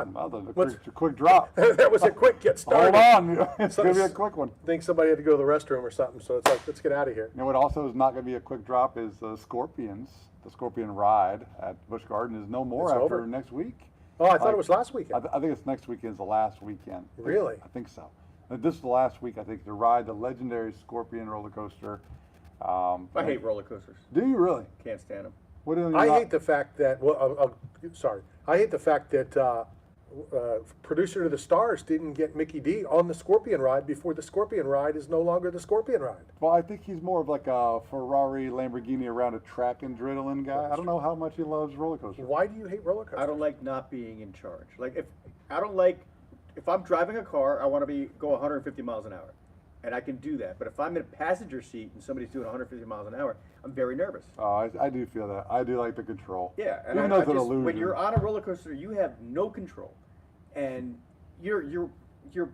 Well, a quick drop. That was a quick get started. Hold on. It's going to be a quick one. I think somebody had to go to the restroom or something, so it's like, let's get out of here. You know what also is not going to be a quick drop is Scorpions. The Scorpion ride at Busch Garden is no more It's after over. next week. Oh, I thought it was last weekend. I think it's next weekend's the last weekend. Really? I think so. This is the last week, I think, to ride the legendary Scorpion roller coaster. I hate roller coasters. Do you really? Can't stand them. What do you I not- hate the fact that, sorry, I hate the fact that producer to the Stars didn't get Mickey D on the Scorpion ride before the Scorpion ride is no longer the Scorpion ride. Well, I think he's more of like a Ferrari, Lamborghini around a track and adrenaline guy. I don't know how much he loves roller coasters. Why do you hate roller coasters? I don't like not being in charge. Like if I'm driving a car, I want to go 150 miles an hour, and I can do that. But if I'm in a passenger seat and somebody's doing 150 miles an hour, I'm very nervous. I do feel that. I do like the control. Yeah, and Even though it's an when illusion. you're on a roller coaster, you have no control, and you're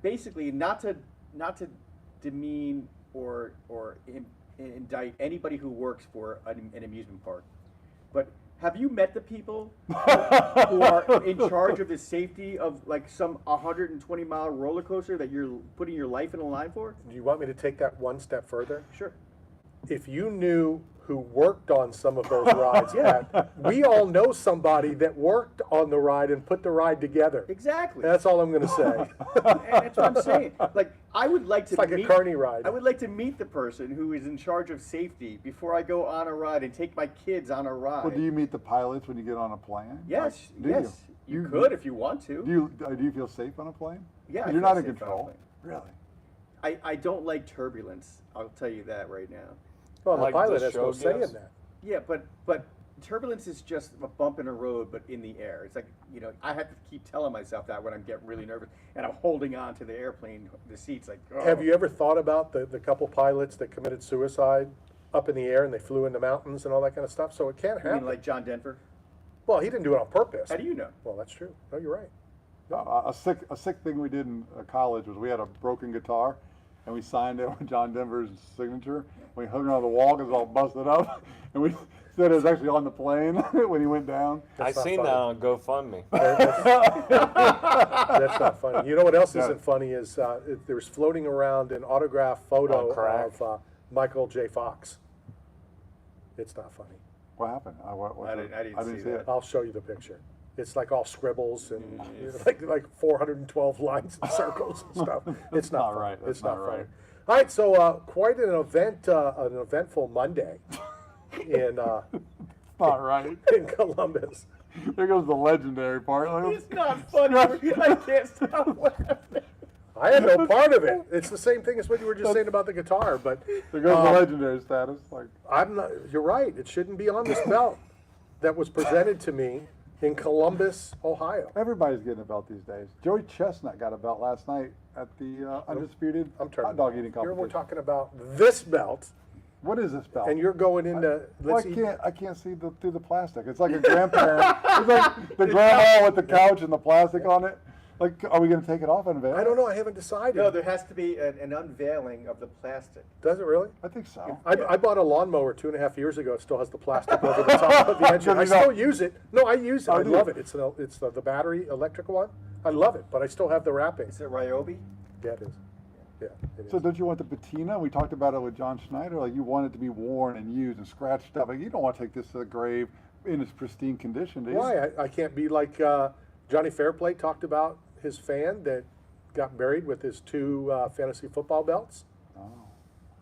basically not to demean or indict anybody who works for an amusement park, but have you met the people who are in charge of the safety of like some 120-mile roller coaster that you're putting your life in the line for? Do you want me to take that one step further? Sure. If you knew who worked on some of those rides, we all know somebody that worked on the ride and put the ride together. Exactly. That's all I'm going to say. And that's what I'm saying. Like, I would like to It's like a carny ride. I would like to meet the person who is in charge of safety before I go on a ride and take my kids on a ride. Well, do you meet the pilots when you get on a plane? Yes, Do yes. You could if you want to. Do you feel safe on a plane? Yeah, I You're feel not in safe on a control. plane. Really? I don't like turbulence. I'll tell you that right now. Well, the Like pilot the has no show say in gives. that. Yeah, but turbulence is just a bump in a road, but in the air. It's like, I have to keep telling myself that when I'm getting really nervous, and I'm holding on to the airplane, the seats, like, oh. Have you ever thought about the couple pilots that committed suicide up in the air and they flew in the mountains and all that kind of stuff? So it can't You happen. mean like John Denver? Well, he didn't do it on purpose. How do you know? Well, that's true. No, you're right. A sick thing we did in college was we had a broken guitar, and we signed it with John Denver's signature. We hung it on the wall because it was all busted up, and we said it was actually on the plane when he went down. I That's not seen funny. that on GoFundMe. That's not funny. You know what else Yeah. isn't funny is there's floating around an autographed photo Oh, crack. of Michael J. Fox. It's not funny. What happened? I didn't see that. I'll show you the picture. It's like all scribbles and like 412 lines and circles and stuff. It's not not funny. right. That's It's not not funny. right. All right, so quite an eventful Monday in Not right. in Columbus. There goes the legendary part. It's not funny. I can't stop laughing. I had no part of it. It's the same thing as what you were just saying about the guitar, but There goes the legendary status. Like, I'm not. You're right. It shouldn't be on this belt that was presented to me in Columbus, Ohio. everybody's getting a belt these days. Joey Chestnut got a belt last night at the undisputed I'm turning. hot dog eating Here competition. we're talking about this belt, What is this belt? and you're going into. Well, Let's see. I can't see through the plastic. It's like a grandparent. It's like the grandma with the couch and the plastic on it. Like, are we going to take it off and unveil? I don't know. I haven't decided. No, there has to be an unveiling of the plastic. Does it really? I think so. I bought a lawnmower 2.5 years ago. It still has the plastic over the top of the engine. I still use it. No, I use it. I do love you? it. It's the battery electric one. I love it, but I still have the wrapping. Is it Ryobi? Yeah, it is. Yeah, it is. So don't you want the patina? We talked about it with John Schneider. Like, you want it to be worn and used and scratched up. Like, you don't want to take this to the grave in its pristine condition, do you? Why? I can't be like Johnny Fairplay talked about his fan that got buried with his 2 fantasy football belts. Oh.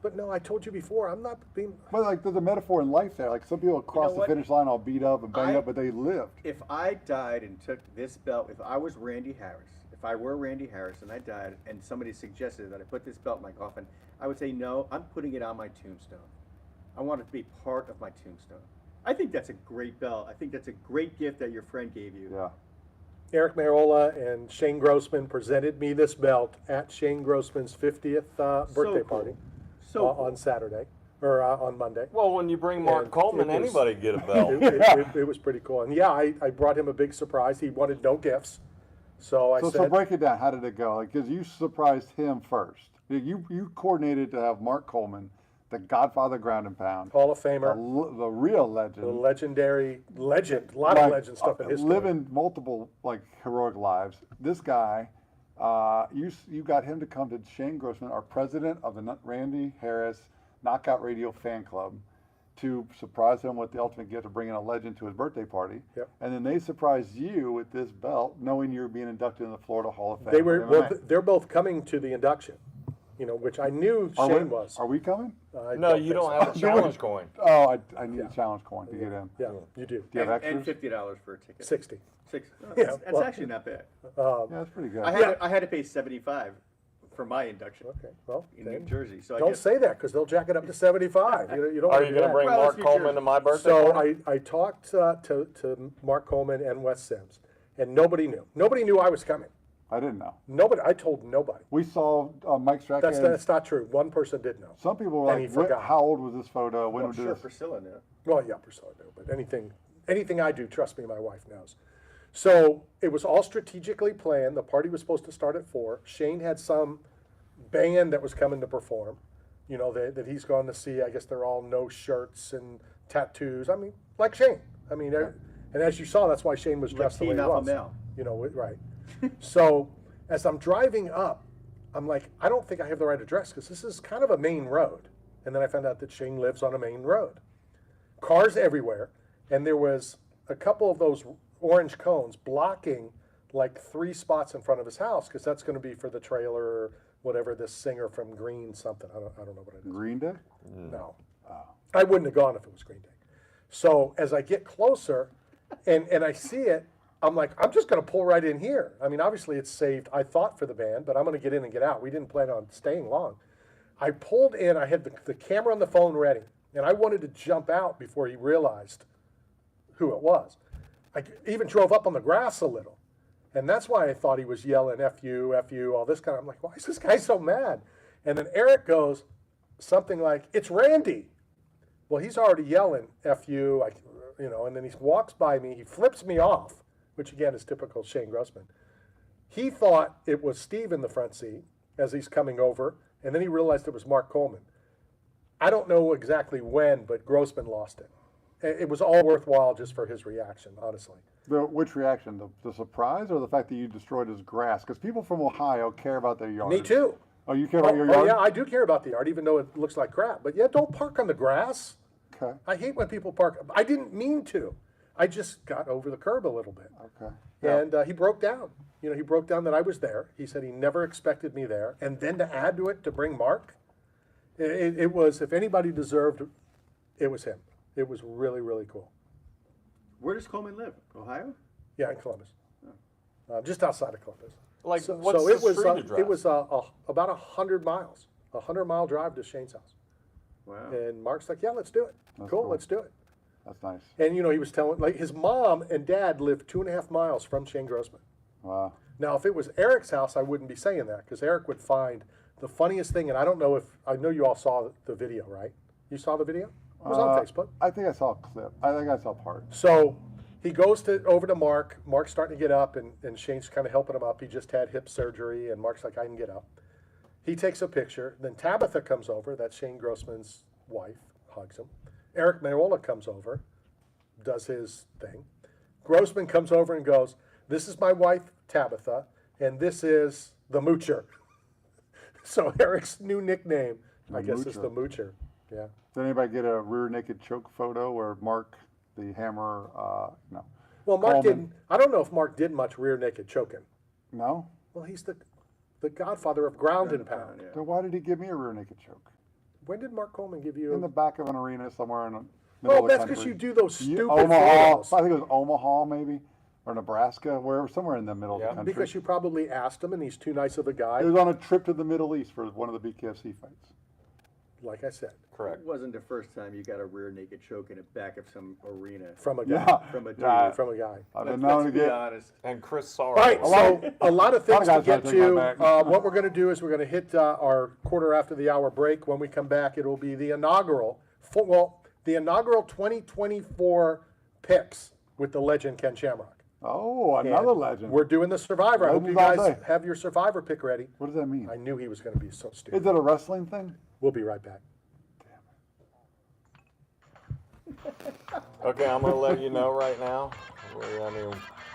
But no, I told you before, I'm not being. But like, there's a metaphor in life there. Like, some people cross the what? finish line all beat up and banged I- up, but they lived. If I died and took this belt, if I was Randy Harris, if I were Randy Harris and I died and somebody suggested that I put this belt in my coffin, I would say, no, I'm putting it on my tombstone. I want it to be part of my tombstone. I think that's a great belt. I think that's a great gift that your friend gave you. Yeah. Eric Marola and Shane Grossman presented me this belt at Shane Grossman's 50th birthday cool. party So on Saturday, or on Monday. Well, when you bring Mark And Coleman, it was- anybody get a belt. It was pretty cool. And yeah, I brought him a big surprise. He wanted no gifts. So I So said, break it down. How did it go? Like, because you surprised him first. You coordinated to have Mark Coleman the Godfather ground and pound, Hall of the, Famer, the real the legend, legendary legend, a lot of legend stuff in history. living multiple like heroic lives. This guy, you got him to come to Shane Grossman, our president of the Randy Harris Knockout Radio fan club, to surprise him with the ultimate gift of bringing a legend to his birthday party. Yep. And then they surprised you with this belt, knowing you were being inducted in the Florida Hall of Fame. They were, for well, MMA. they're both coming to the induction, you know, which I knew Shane was. Are we coming? I No, think you don't so. have a challenge coin. Oh, I need a challenge coin to get in. Yeah, you do. Do you have And extras? $50 for a ticket. 60. Six. Oh, Yeah, that's well- actually not bad. Yeah, that's pretty good. I had to pay $75 for my induction Okay, well, in New then Jersey. So I don't guess, say that because they'll jack it up to 75. You don't Are want you to going to bring Well, Mark it's New Coleman Jersey. to my birthday So party? I talked to Mark Coleman and Wes Sims, and nobody knew. Nobody knew I was coming. I didn't know. Nobody. I told nobody. We saw Mike Strachan. That's not true. One person did know. Some people were And he like, "What- forgot. how old was this photo? When well, was sure, this?" Priscilla knew. Well, yeah, Priscilla knew, but anything I do, trust me, my wife knows. So it was all strategically planned. The party was supposed to start at 4. Shane had some band that was coming to perform, you know, that he's gone to see. I guess they're all no shirts and tattoos. I mean, like Shane. I mean, and as you saw, that's why Shane was dressed the way he Alpha was. male. You know, right. So as I'm driving up, I'm like, I don't think I have the right address because this is kind of a main road. And then I found out that Shane lives on a main road. Cars everywhere, and there was a couple of those orange cones blocking like 3 spots in front of his house because that's going to be for the trailer or whatever, this singer from Green something. I don't know what it is. Green Day? No. I wouldn't have gone if it was Green Day. So as I get closer and I see it, I'm like, I'm just going to pull right in here. I mean, obviously it's saved, I thought, for the band, but I'm going to get in and get out. We didn't plan on staying long. I pulled in, I had the camera on the phone ready, and I wanted to jump out before he realized who it was. I even drove up on the grass a little. And that's why I thought he was yelling, F you, all this kind of, I'm like, why is this guy so mad? And then Eric goes something like, it's Randy. Well, he's already yelling, F you, you know, and then he walks by me, he flips me off, which again is typical Shane Grossman. He thought it was Steve in the front seat as he's coming over, and then he realized it was Mark Coleman. I don't know exactly when, but Grossman lost it. It was all worthwhile just for his reaction, honestly. Which reaction? The surprise or the fact that you destroyed his grass? Because people from Ohio care about their yard. Me too. Oh, you care about your yard? Oh, yeah, I do care about the yard, even though it looks like crap. But yeah, don't park on the grass. Okay. I hate when people park. I didn't mean to. I just got over the curb a little bit. Okay. And he broke down. You know, he broke down that I was there. He said he never expected me there. And then to add to it, to bring Mark, it was, if anybody deserved, it was him. It was really, really cool. Where does Coleman live? Ohio? Yeah, in Columbus. Just outside of Columbus. Like, So, what's so the it was, street address? it was about 100 miles, a 100-mile drive to Shane's house. Wow. And Mark's like, yeah, let's do it. That's Cool, cool. let's do it. That's nice. And, you know, he was telling, like, his mom and dad lived 2.5 miles from Shane Grossman. Wow. Now, if it was Eric's house, I wouldn't be saying that because Eric would find the funniest thing, and I don't know if, I know you all saw the video, right? You saw the video? It was on Facebook. I think I saw a clip. I think I saw part. So he goes over to Mark. Mark's starting to get up, and Shane's kind of helping him up. He just had hip surgery, and Mark's like, I can get up. He takes a picture. Then Tabitha comes over. That's Shane Grossman's wife, hugs him. Eric Marola comes over, does his thing. Grossman comes over and goes, this is my wife, Tabitha, and this is the Moocher. So Eric's new nickname, I guess, is the Moocher. Yeah. Did anybody get a rear naked choke photo where Mark, the hammer, no. Well, Mark Coleman. didn't. I don't know if Mark did much rear naked choking. No? Well, he's the godfather of ground and pound. Yeah. Then why did he give me a rear naked choke? When did Mark Coleman give you? In the back of an arena somewhere in the middle Oh, of the that's because country. you do those stupid Omaha. photos. I think it was Omaha maybe, or Nebraska, wherever, somewhere in the middle of Yeah. the country. Because you probably asked him, and he's too nice of a guy. It was on a trip to the Middle East for one of the BKFC fights. Like I said, Correct. It wasn't the first time you got a rear naked choke in the back of some arena. from a guy. Yeah. From a dude. Yeah. From a guy. I've been Let's known to be get. honest. And Chris Sarr. All right, so a lot of things to guys get gotta take to. my back. What we're going to do is we're going to hit our quarter after the hour break. When we come back, it will be the inaugural, the inaugural 2024 picks with the legend Ken Shamrock. Oh, another And legend. We're doing the Survivor. I hope you Legends all guys day. have your Survivor pick ready. What does that mean? I knew he was going to be so Is stupid. it a wrestling thing? We'll be right back. Okay, I'm gonna let you know right now.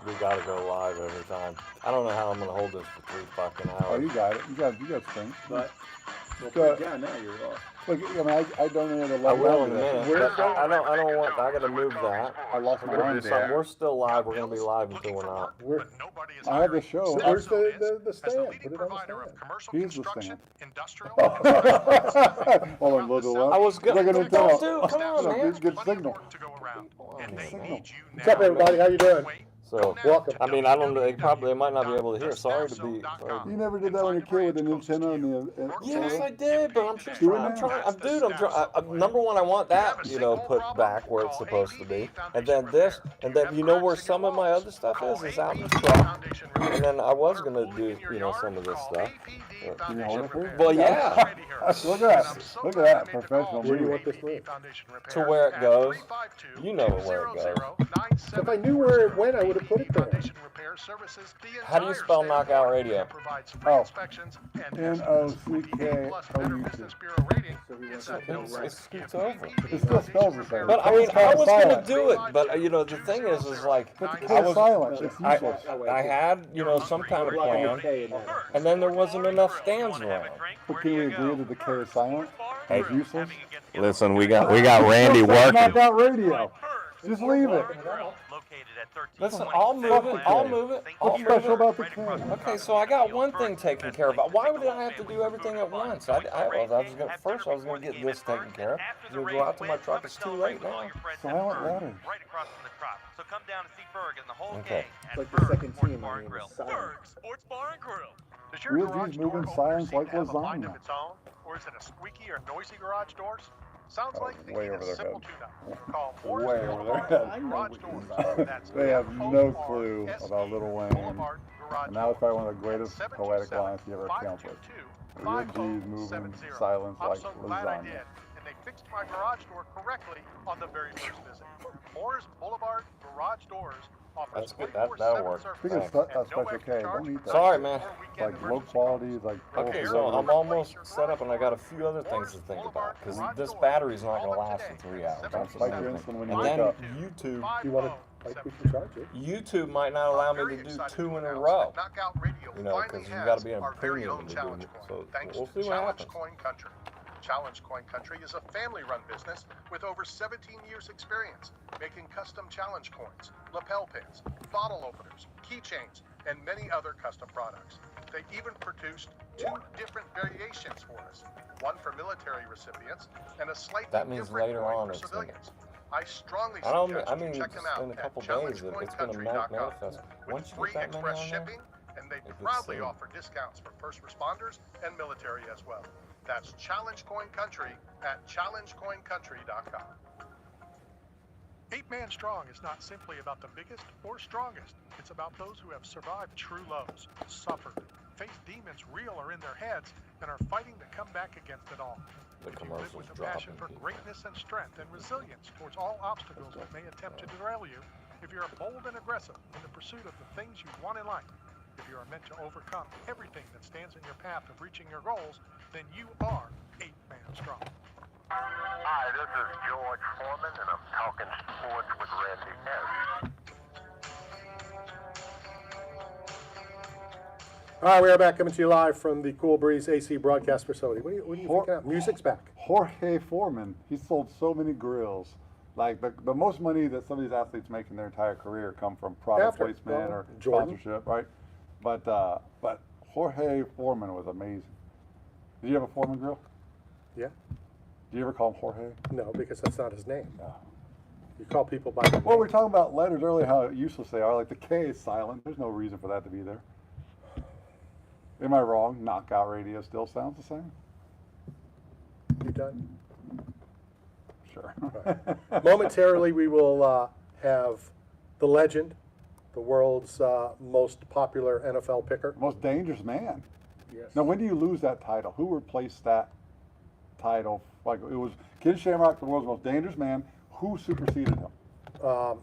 We gotta go live every time. I don't know how I'm gonna hold this for 3 fucking hours. Oh, you got it. You got strength. But we'll So- put it down now. You're off. Look, I mean, I donated I 11 will in a hours. minute. Where's But I don't want. I gotta move that. I lost We're my gonna arm do something. there. We're still live. We're gonna be live until we're not. Where- I have the show. Where's the stand? Put it on the stand. Here's the stand. Industrial. Hold on, look to the left. I was gonna. Look at Don't it, do. Come on, Look, man. good signal. What's up, everybody? How you doing? So, Welcome. I mean, I don't know. They might not be able to hear. Sorry to be. You never did that when you were a kid with the Nintendo and the. Yes, I did, but I'm just Doing trying. that? Dude, I'm trying. Number one, I want that, put back where it's supposed to be, and then this, and then where some of my other stuff is out in the truck, and then I was gonna do, some of this stuff. Can you hold it for me? Well, yeah, Look at that. Look at that. Professional Where do you move. want this moved? to where it goes. You know where it goes. If I knew where it went, I would have put it there. How do you spell Knockout Radio? Oh. N-O-C-K-O-U-T. It scoots over. It still spells the same. But I mean, I was gonna do it, but the thing is like, But the I K is was, silent. It's useless. I had, some kind of plan, K in there. and then there wasn't enough stands around. But can we agree that the K is silent? Hey. It's useless? Listen, we got Randy Knockout radio. Just leave it. Listen, I'll move it. I'll move it. I'll What's move special it. about the K? Okay, so I got one thing taken care of. Why would I have to do everything at once? I was gonna get this taken care of. I was gonna go out to my truck. It's too late now. Silent letters. Right across from the trop. So come down and see Berg and the whole Okay. gang at Like the Berg's second Sports team, Bar I and mean, Grill. silent. Berg's Sports Bar and Grill. Does your Real garage G's moving door silence owner like seem to have a mind lasagna. of its own, or is it a squeaky or noisy garage doors? Sounds Oh, like way thinking over a their simple head. tune-up. Call Way Morris over Boulevard their head. I know Garage what Doors. you're That's They have no M-O-R-S-E clue about Lil Wayne. Boulevard Garage And that was probably one of the Doors. greatest At poetic lines he ever came up with. 727-522-5070. Real G's moving silence I'm like so glad I lasagna. did, and they fixed my garage door correctly on the very first visit. Morris Boulevard Garage Doors offers That's good. 24/7 That'll work. service Speaking of and Special no extra K, charge don't eat for that. Sorry, man. or It's weekend like low emergency quality. calls. It's like Okay, full so of I'm almost set up, and I got a few other things to think about because this battery's not going to last for 3 hours. That's the Spike same your thing. insulin when you And wake then up. YouTube, You want to, like, we can charge it. YouTube might not allow me to do 2 in a row. Because you got to be in premium to do it. So we'll see what happens. Coin Country. Challenge Coin Country is a family-run business with over 17 years experience making custom challenge coins, lapel pins, bottle openers, keychains, and many other custom products. They even produced 2 different variations for us, one for military recipients and a slightly That means different later coin on for it's gonna- civilians. I strongly I don't. suggest I mean, you check them out in a at couple days, it's going to challengecoincountry.com. manifest. With Once you free get that money express on there, shipping, and they it's proudly insane. offer discounts for first responders and military as well. That's Challenge Coin Country at challengecoincountry.com. 8-Man Strong is not simply about the biggest or strongest. It's about those who have survived true lows, suffered, faced demons real or in their heads, and are fighting to come back against it all. The If you live commercials with a passion dropping for people. greatness and strength and resilience towards all obstacles that may attempt to derail you, if you're bold and aggressive in the pursuit of the things you want in life, if you are meant to overcome everything that stands in your path of reaching your goals, then you are 8-Man Strong. Hi, this is George Foreman, and I'm talking sports with Randy S. All right, we are back coming to you live from the Cool Breeze AC broadcast facility. What are you thinking of? Music's back. Jorge Foreman, he sold so many grills. Like the most money that some of these athletes make in their entire career come from product After, placement or Jordan. sponsorship, right? But Jorge Foreman was amazing. Did you have a Foreman grill? Yeah? Do you ever call him Jorge? No, because that's not his name. No. You call people by their Well, we were name. talking about letters earlier, how useless they are. Like the K is silent. There's no reason for that to be there. Am I wrong? Knockout radio still sounds the same? You done? Sure. Momentarily, we will have the legend, the world's most popular NFL picker. Most dangerous man. Yes. Now, when do you lose that title? Who replaced that title? Like it was Ken Shamrock, the world's most dangerous man. Who superseded him?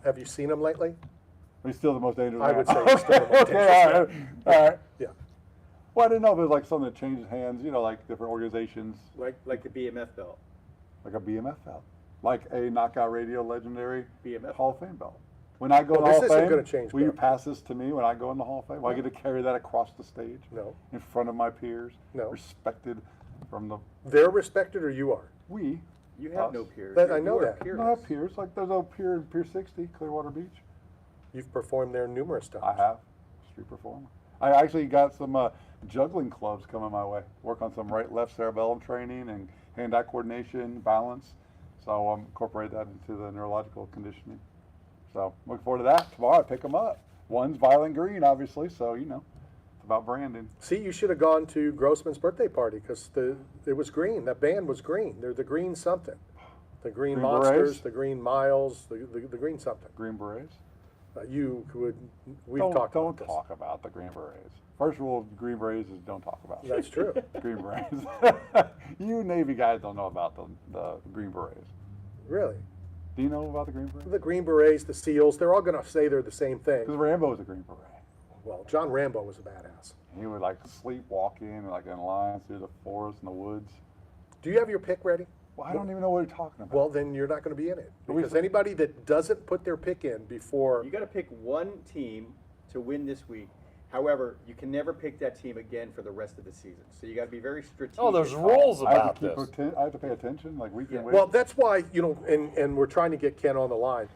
Have you seen him lately? He's still the most dangerous I man. would say he's still the most Okay, dangerous all right. Yeah. Well, I didn't know if it was like something that changes hands. You know, like different organizations, Like the BMF belt. like a BMF belt. like a Knockout Radio legendary BMF. Hall of Fame belt. When I go in the this Hall of isn't Fame, gonna change will you belts. pass this to me when I go in the Hall of Fame? Will I get to carry that across the stage? No. In front of my peers? No. Respected from the They're respected, or you are? we. You have Us. no peers. That- I You know are that. peerless. No, I have peers. Like there's a pier in Pier 60, Clearwater Beach. You've performed there numerous times. I have. Street performer. I actually got some juggling clubs coming my way. Work on some right-left cerebellum training and hand-eye coordination, balance. So incorporate that into the neurological conditioning. So looking forward to that. Tomorrow I pick them up. One's violet green, obviously, so you know, it's about branding. See, you should have gone to Grossman's birthday party because it was green. That band was green. They're the green something. The green, Green monsters, Berets? the green miles, the green something. Green berets. We've talked Don't about this. talk about the green berets. First rule of green berets is don't talk about it. That's true. Green berets. You Navy guys don't know about the green berets. Really. Do you know about the green berets? The Green Berets, the SEALs, they're all going to say they're the same Because thing. Rambo was a green beret. Well, John Rambo was a badass. He would like sleepwalking like in lines through the forest and the woods. Do you have your pick ready? Well, I don't even know what you're talking about. Well, then you're not going to be in it. We- Because anybody that doesn't put their pick in before, You got to pick one team to win this week. However, you can never pick that team again for the rest of the season. So you got to be very strategic. Oh, there's rules I have about to this. I have to pay attention. Like we can Yeah. wait. well, that's why, and we're trying to get Ken on the line.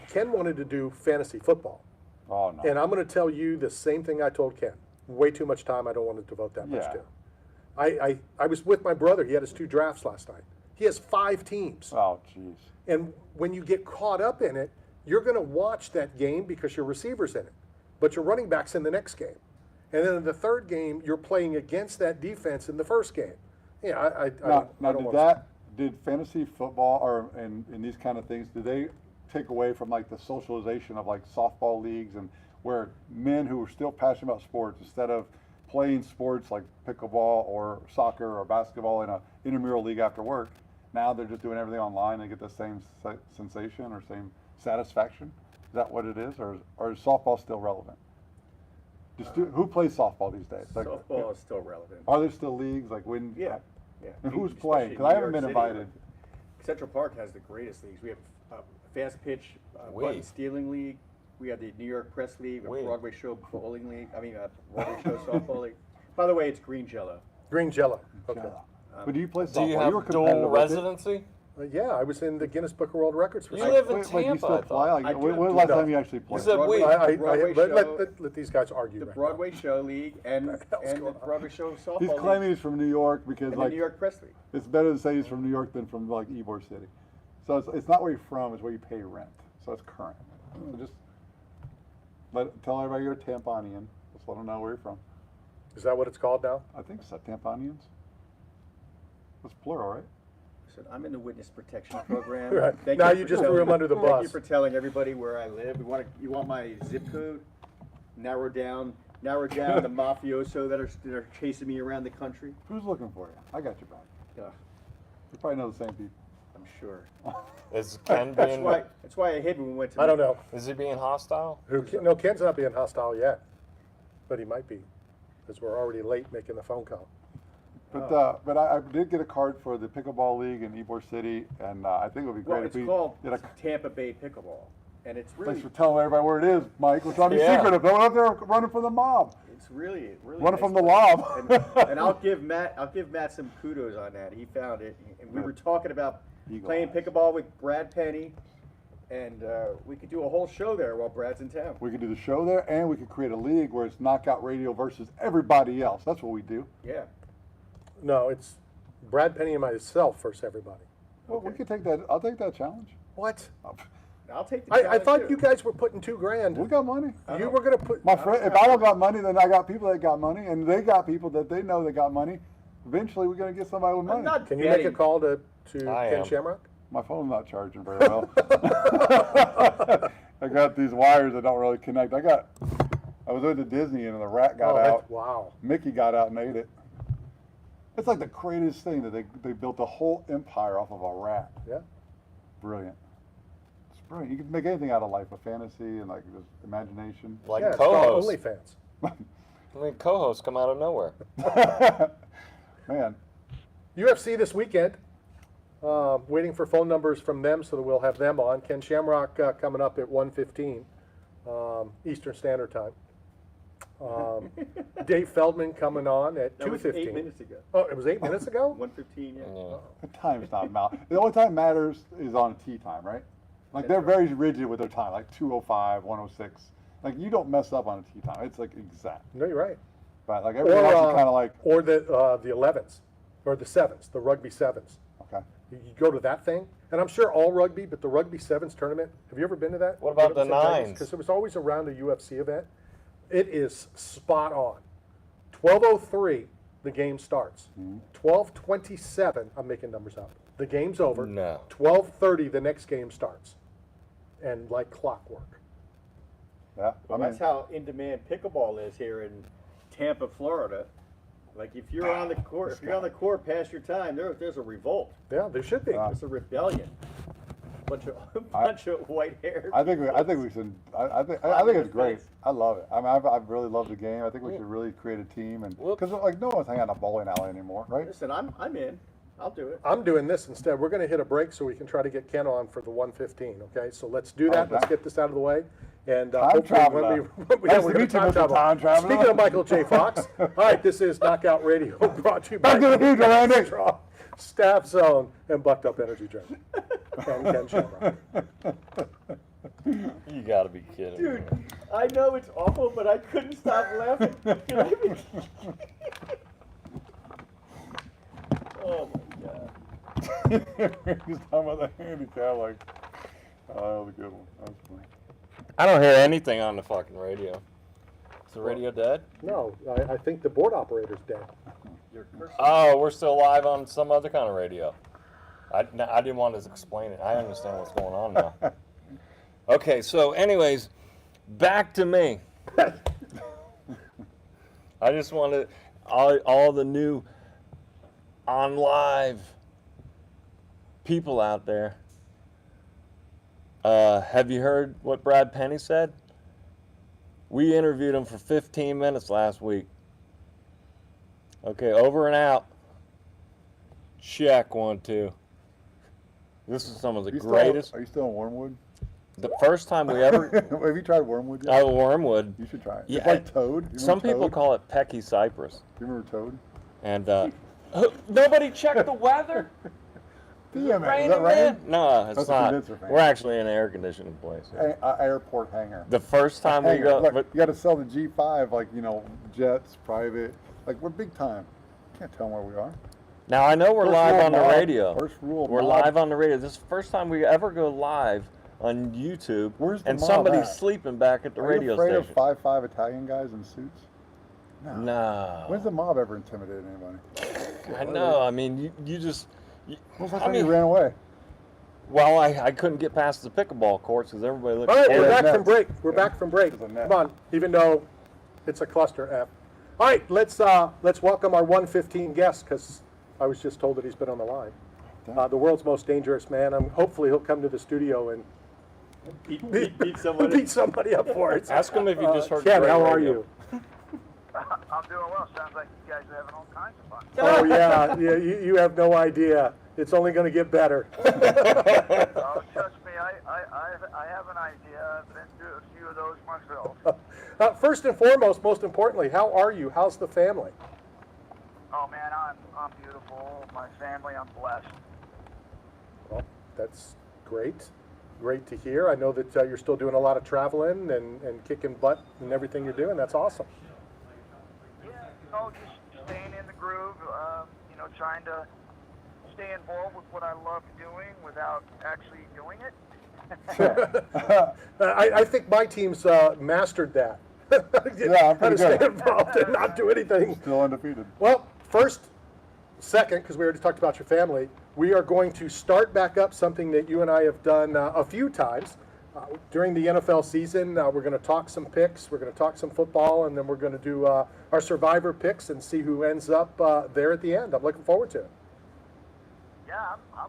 Ken wanted to do fantasy football. Oh no. And I'm going to tell you the same thing I told Ken. Way too much time I don't want to devote that much Yeah. to. I was with my brother. He had his 2 drafts last night. He has 5 teams. Oh jeez. And when you get caught up in it, you're going to watch that game because your receiver's in it. But your running back's in the next game. And then in the third game, you're playing against that defense in the first game. Yeah, I Now don't did want did fantasy football or in these kind of things, do they take away from like the socialization of like softball leagues and where men who are still passionate about sports, instead of playing sports like pickleball or soccer or basketball in a intramural league after work, now they're just doing everything online and get the same sensation or same satisfaction? Is that what it is, or is softball still relevant? Who plays softball these days? Like, Softball is still relevant. are there still leagues like when? Yeah. Yeah. And who's Especially playing? in Because I New haven't York been City. invited. Central Park has the greatest leagues. We have fast pitch, Oui. button stealing league. We have the New York Press League, a Oui. Broadway Show bowling league. Broadway Show softball league. By the way, it's green jello. Green Jello. Okay. But do you play Do softball? you have were dual competitive with it. residency? Yeah, I was in the Guinness Book of World Records for You some- live in Wait, do you Tampa, still I play? thought. Like, I when do. was the last No. time you actually played? said we. Broadway let these guys argue. The right Broadway Show League and hell's the going on? Broadway Show softball He's league claiming he's from New York because and the like New York Press League. it's better to say he's from New York than from like Ybor City. So it's not where you're from; it's where you pay rent. So it's current. So just tell everybody you're a Tampanian. Just let them know where you're from. Is that what it's called now? I think so. Tampanians. That's plural, right? So I'm in the witness protection program. Right. Thank Now you you for just telling- threw him under the Thank you bus. for telling everybody where I live. You want my zip code? Narrow down the mafioso that are chasing me around the country. Who's looking for you? I got your back. Yeah, You probably know the same people. I'm sure. Is Ken That's being? why I hid when we went to. I don't know. Is he being hostile? No, Ken's not being hostile yet, but he might be, because we're already late making the phone call. But I did get a card for the Pickleball League in Ybor City, and I think it would be Well, great it's if we called did a. Tampa Bay Pickleball, and it's really, Thanks for telling everybody where it is, Mike. We're trying to be Yeah. secretive. Don't out there running from the mob. it's really Running nice from the place. lob. And I'll give Matt some kudos on that. He found it, and we were talking about Eagle playing eyes. pickleball with Brad Penny, and we could do a whole show there while Brad's in town. We could do the show there, and we could create a league where it's Knockout Radio versus everybody else. That's what we do. Yeah. No, it's Brad Penny and myself versus everybody. Well, we could take that. I'll take that challenge. What? I'll take the I challenge, thought too. you guys were putting $2,000. We got money. You were going to put. My friend, if I don't got money, then I got people that got money, and they got people that they know that got money. Eventually, we're gonna get somebody with money. I'm not Can you make a betting. call to I Ken am. Shamrock? My phone's not charging very well. I got these wires that don't really connect. I was with the Disney and the rat got out. Wow. Mickey got out and ate it. It's like the greatest thing that they built a whole empire off of a rat. Yeah. Brilliant. It's brilliant. You can make anything out of life, a fantasy and like just imagination. Like Yeah, it's called co-hosts. OnlyFans. I mean, co-hosts come out of nowhere. Man, UFC this weekend. Waiting for phone numbers from them so that we'll have them on. Ken Shamrock coming up at 1:15 Eastern Standard Time. Dave Feldman coming on at 2:15. That was 8 minutes ago. Oh, it was 8 minutes ago? 1:15, yeah. The time's not matter. The only time matters is on tea time, right? Like they're very rigid with their time, like 2:05, 1:06. Like you don't mess up on a tea time. It's like exact. No, you're right. But like everyone else is kind of like, Or the 11s, or the 7s, the rugby 7s. okay. You go to that thing, and I'm sure all rugby, but the rugby 7s tournament, have you ever been to that? What about the 9s? Because it was always around a UFC event. It is spot on. 12:03, the game starts. 12:27, I'm making numbers up. The game's over. No. 12:30, the next game starts. And like clockwork. Yeah. Well, that's how in-demand pickleball is here in Tampa, Florida. Like if you're on the court, past your time, there's a revolt. Yeah, there should be. There's a rebellion. Bunch of white hair. I think we should. I think it's great. I love it. I mean, I've really loved the game. I think we should really create a team, and because like no one's hanging out in a bowling alley anymore, right? Listen, I'm in. I'll do it. I'm doing this instead. We're going to hit a break so we can try to get Ken on for the 1:15. Okay, so let's do that. Let's get this out of the way. And hopefully when we Nice we're to going meet to you, Mr. Time Traveler. Speaking of Michael J. Fox, all right, this is Knockout Radio, brought to you by Back to the future, Randy. Strong, Staff Zone, and Bucked Up Energy Drink. And Ken Shamrock. You gotta be kidding me. Dude, I know it's awful, but I couldn't stop laughing. Oh my God. He's talking about the handicap, like, oh, that was a good one. That was funny. I don't hear anything on the fucking radio. Is the radio dead? No, I think the board operator's dead. You're cursing. Oh, we're still live on some other kind of radio. I didn't want to explain it. I understand what's going on now. Okay, so anyways, back to me. I just wanted all the new on live people out there. Have you heard what Brad Penny said? We interviewed him for 15 minutes last week. Okay, over and out. Check 1, 2. This is some of the greatest. Are you still in Wormwood? The first time we ever. Have you tried Wormwood yet? Oh, Wormwood. You should try it. Yeah, It's like Toad. You Some remember people Toad? call it Pecky Cypress. You remember Toad? And nobody checked the weather. Damn it. Is Raining that right? man? No, it's That's a not. condenser fan. We're actually in an air conditioning place. Airport hangar. The first time we Hangar. go, Look, but you got to sell the G5, like, jets, private. Like, we're big time. Can't tell them where we are. now I know we're First live rule on the mob. radio. First rule We're mob. live on the radio. This is the first time we ever go live on YouTube. Where's the and mob somebody's at? sleeping back at the Are radio you afraid station. of 5'5" Italian guys in suits? No. When's the mob ever intimidated anybody? I know. I mean, you just. When's the last I time mean, you ran away? well, I couldn't get past the pickleball courts because everybody looked. All right, at we're Yeah, back from nets. break. We're Yeah, back from break. it's a net. Come on, even though it's a cluster app. All right, let's welcome our 1:15 guest because I was just told that he's been on the line. The world's most dangerous man. Hopefully he'll come to the studio and Beat someone. beat somebody up for it. Ask him if you just heard. Ken, great how are radio. you? I'm doing well. Sounds like you guys are having all kinds of fun. Oh yeah, you have no idea. It's only going to get better. Oh, trust me, I have an idea. I've been through a few of those myself. First and foremost, most importantly, how are you? How's the family? Oh man, I'm beautiful. My family, I'm blessed. Well, that's great. Great to hear. I know that you're still doing a lot of traveling and kicking butt and everything you're doing. That's awesome. Yeah, just staying in the groove. Trying to stay involved with what I love doing without actually doing it. I think my team's mastered that. Yeah, I'm pretty How to stay good. involved and not do anything. Still undefeated. Well, second, because we already talked about your family, we are going to start back up something that you and I have done a few times. During the NFL season, we're going to talk some picks, we're going to talk some football, and then we're going to do our Survivor picks and see who ends up there at the end. I'm looking forward to it. Yeah, I'm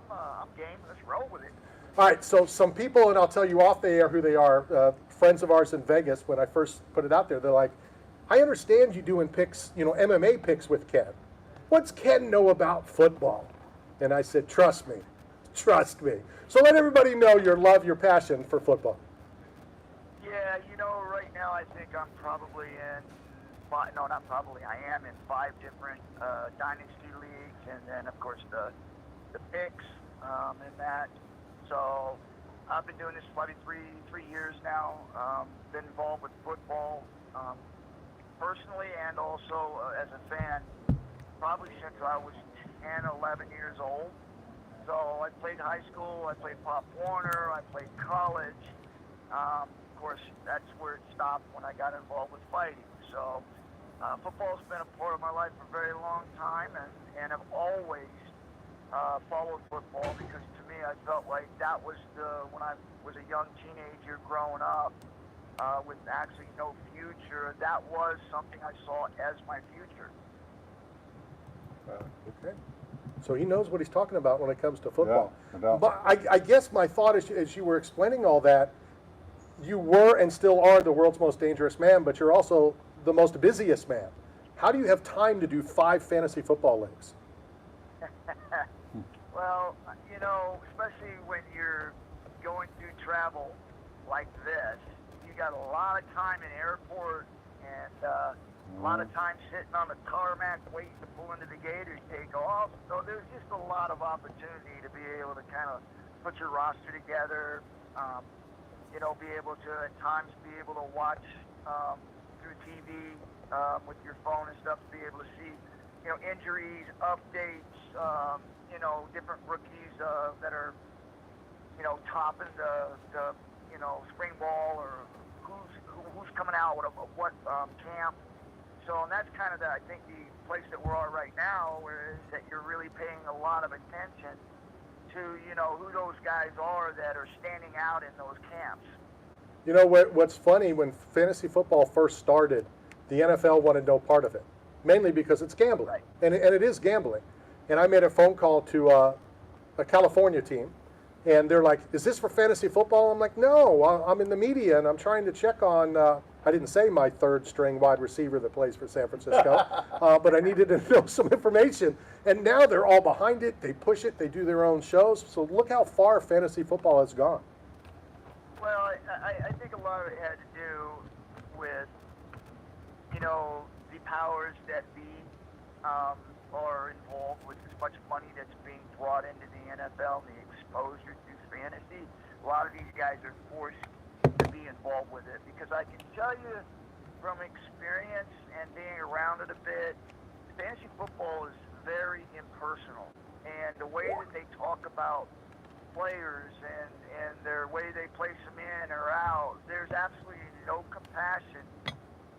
game. Let's roll with it. All right, so some people, and I'll tell you off the air who they are, friends of ours in Vegas, when I first put it out there, they're like, I understand you doing picks, MMA picks with Ken. What's Ken know about football? And I said, trust me, Trust me. So let everybody know your love, your passion for football. Yeah, right now I think I'm probably in, no, not probably, I am in 5 different dynasty leagues, and then of course the pics and that. So I've been doing this for probably three years now. Been involved with football personally and also as a fan probably since I was 10, 11 years old. So I played high school, I played Pop Warner, I played college. Of course, that's where it stopped when I got involved with fighting. So football's been a part of my life for a very long time, and I've always followed football because to me I felt like that was when I was a young teenager growing up with actually no future, that was something I saw as my future. Okay. So he knows what he's talking about when it comes to football. Yeah, no doubt. But I guess my thought as you were explaining all that, you were and still are the world's most dangerous man, but you're also the most busiest man. How do you have time to do 5 fantasy football leagues? Well, especially when you're going through travel like this, you got a lot of time in airport and a lot of time sitting on the tarmac waiting to pull into the gate or take off. So there's just a lot of opportunity to be able to kind of put your roster together, be able to at times be able to watch through TV with your phone and stuff, to be able to see, injuries, updates, different rookies that are, topping the spring ball, or who's coming out with what camp. So, and that's kind of I think the place that we're at right now, where is that you're really paying a lot of attention to, who those guys are that are standing out in those camps. What's funny, when fantasy football first started, the NFL wanted no part of it, mainly because it's gambling, Right. and it is gambling. And I made a phone call to a California team, and they're like, "Is this for fantasy football?" I'm like, "No, I'm in the media, and I'm trying to check on." I didn't say my 3rd-string wide receiver that plays for San Francisco, but I needed to know some information. And now they're all behind it. They push it. They do their own shows. So look how far fantasy football has gone. Well, I think a lot of it had to do with, the powers that be are involved with as much money that's being brought into the NFL and the exposure to fantasy. A lot of these guys are forced to be involved with it, because I can tell you from experience and being around it a bit, fantasy football is very impersonal, and the way that they talk about players and their way they place them in or out, there's absolutely no compassion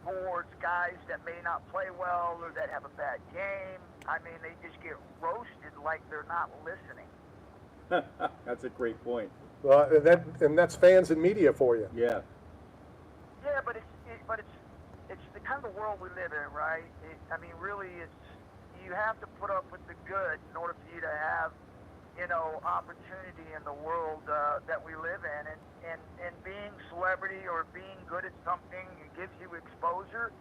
towards guys that may not play well or that have a bad game. I mean, they just get roasted like they're not listening. That's a great point. Well, and that's fans and media for you. Yeah. Yeah, but it's the kind of world we live in, right? Really, you have to put up with the good in order for you to have, opportunity in the world that we live in, and being celebrity or being good at something, it gives you exposure.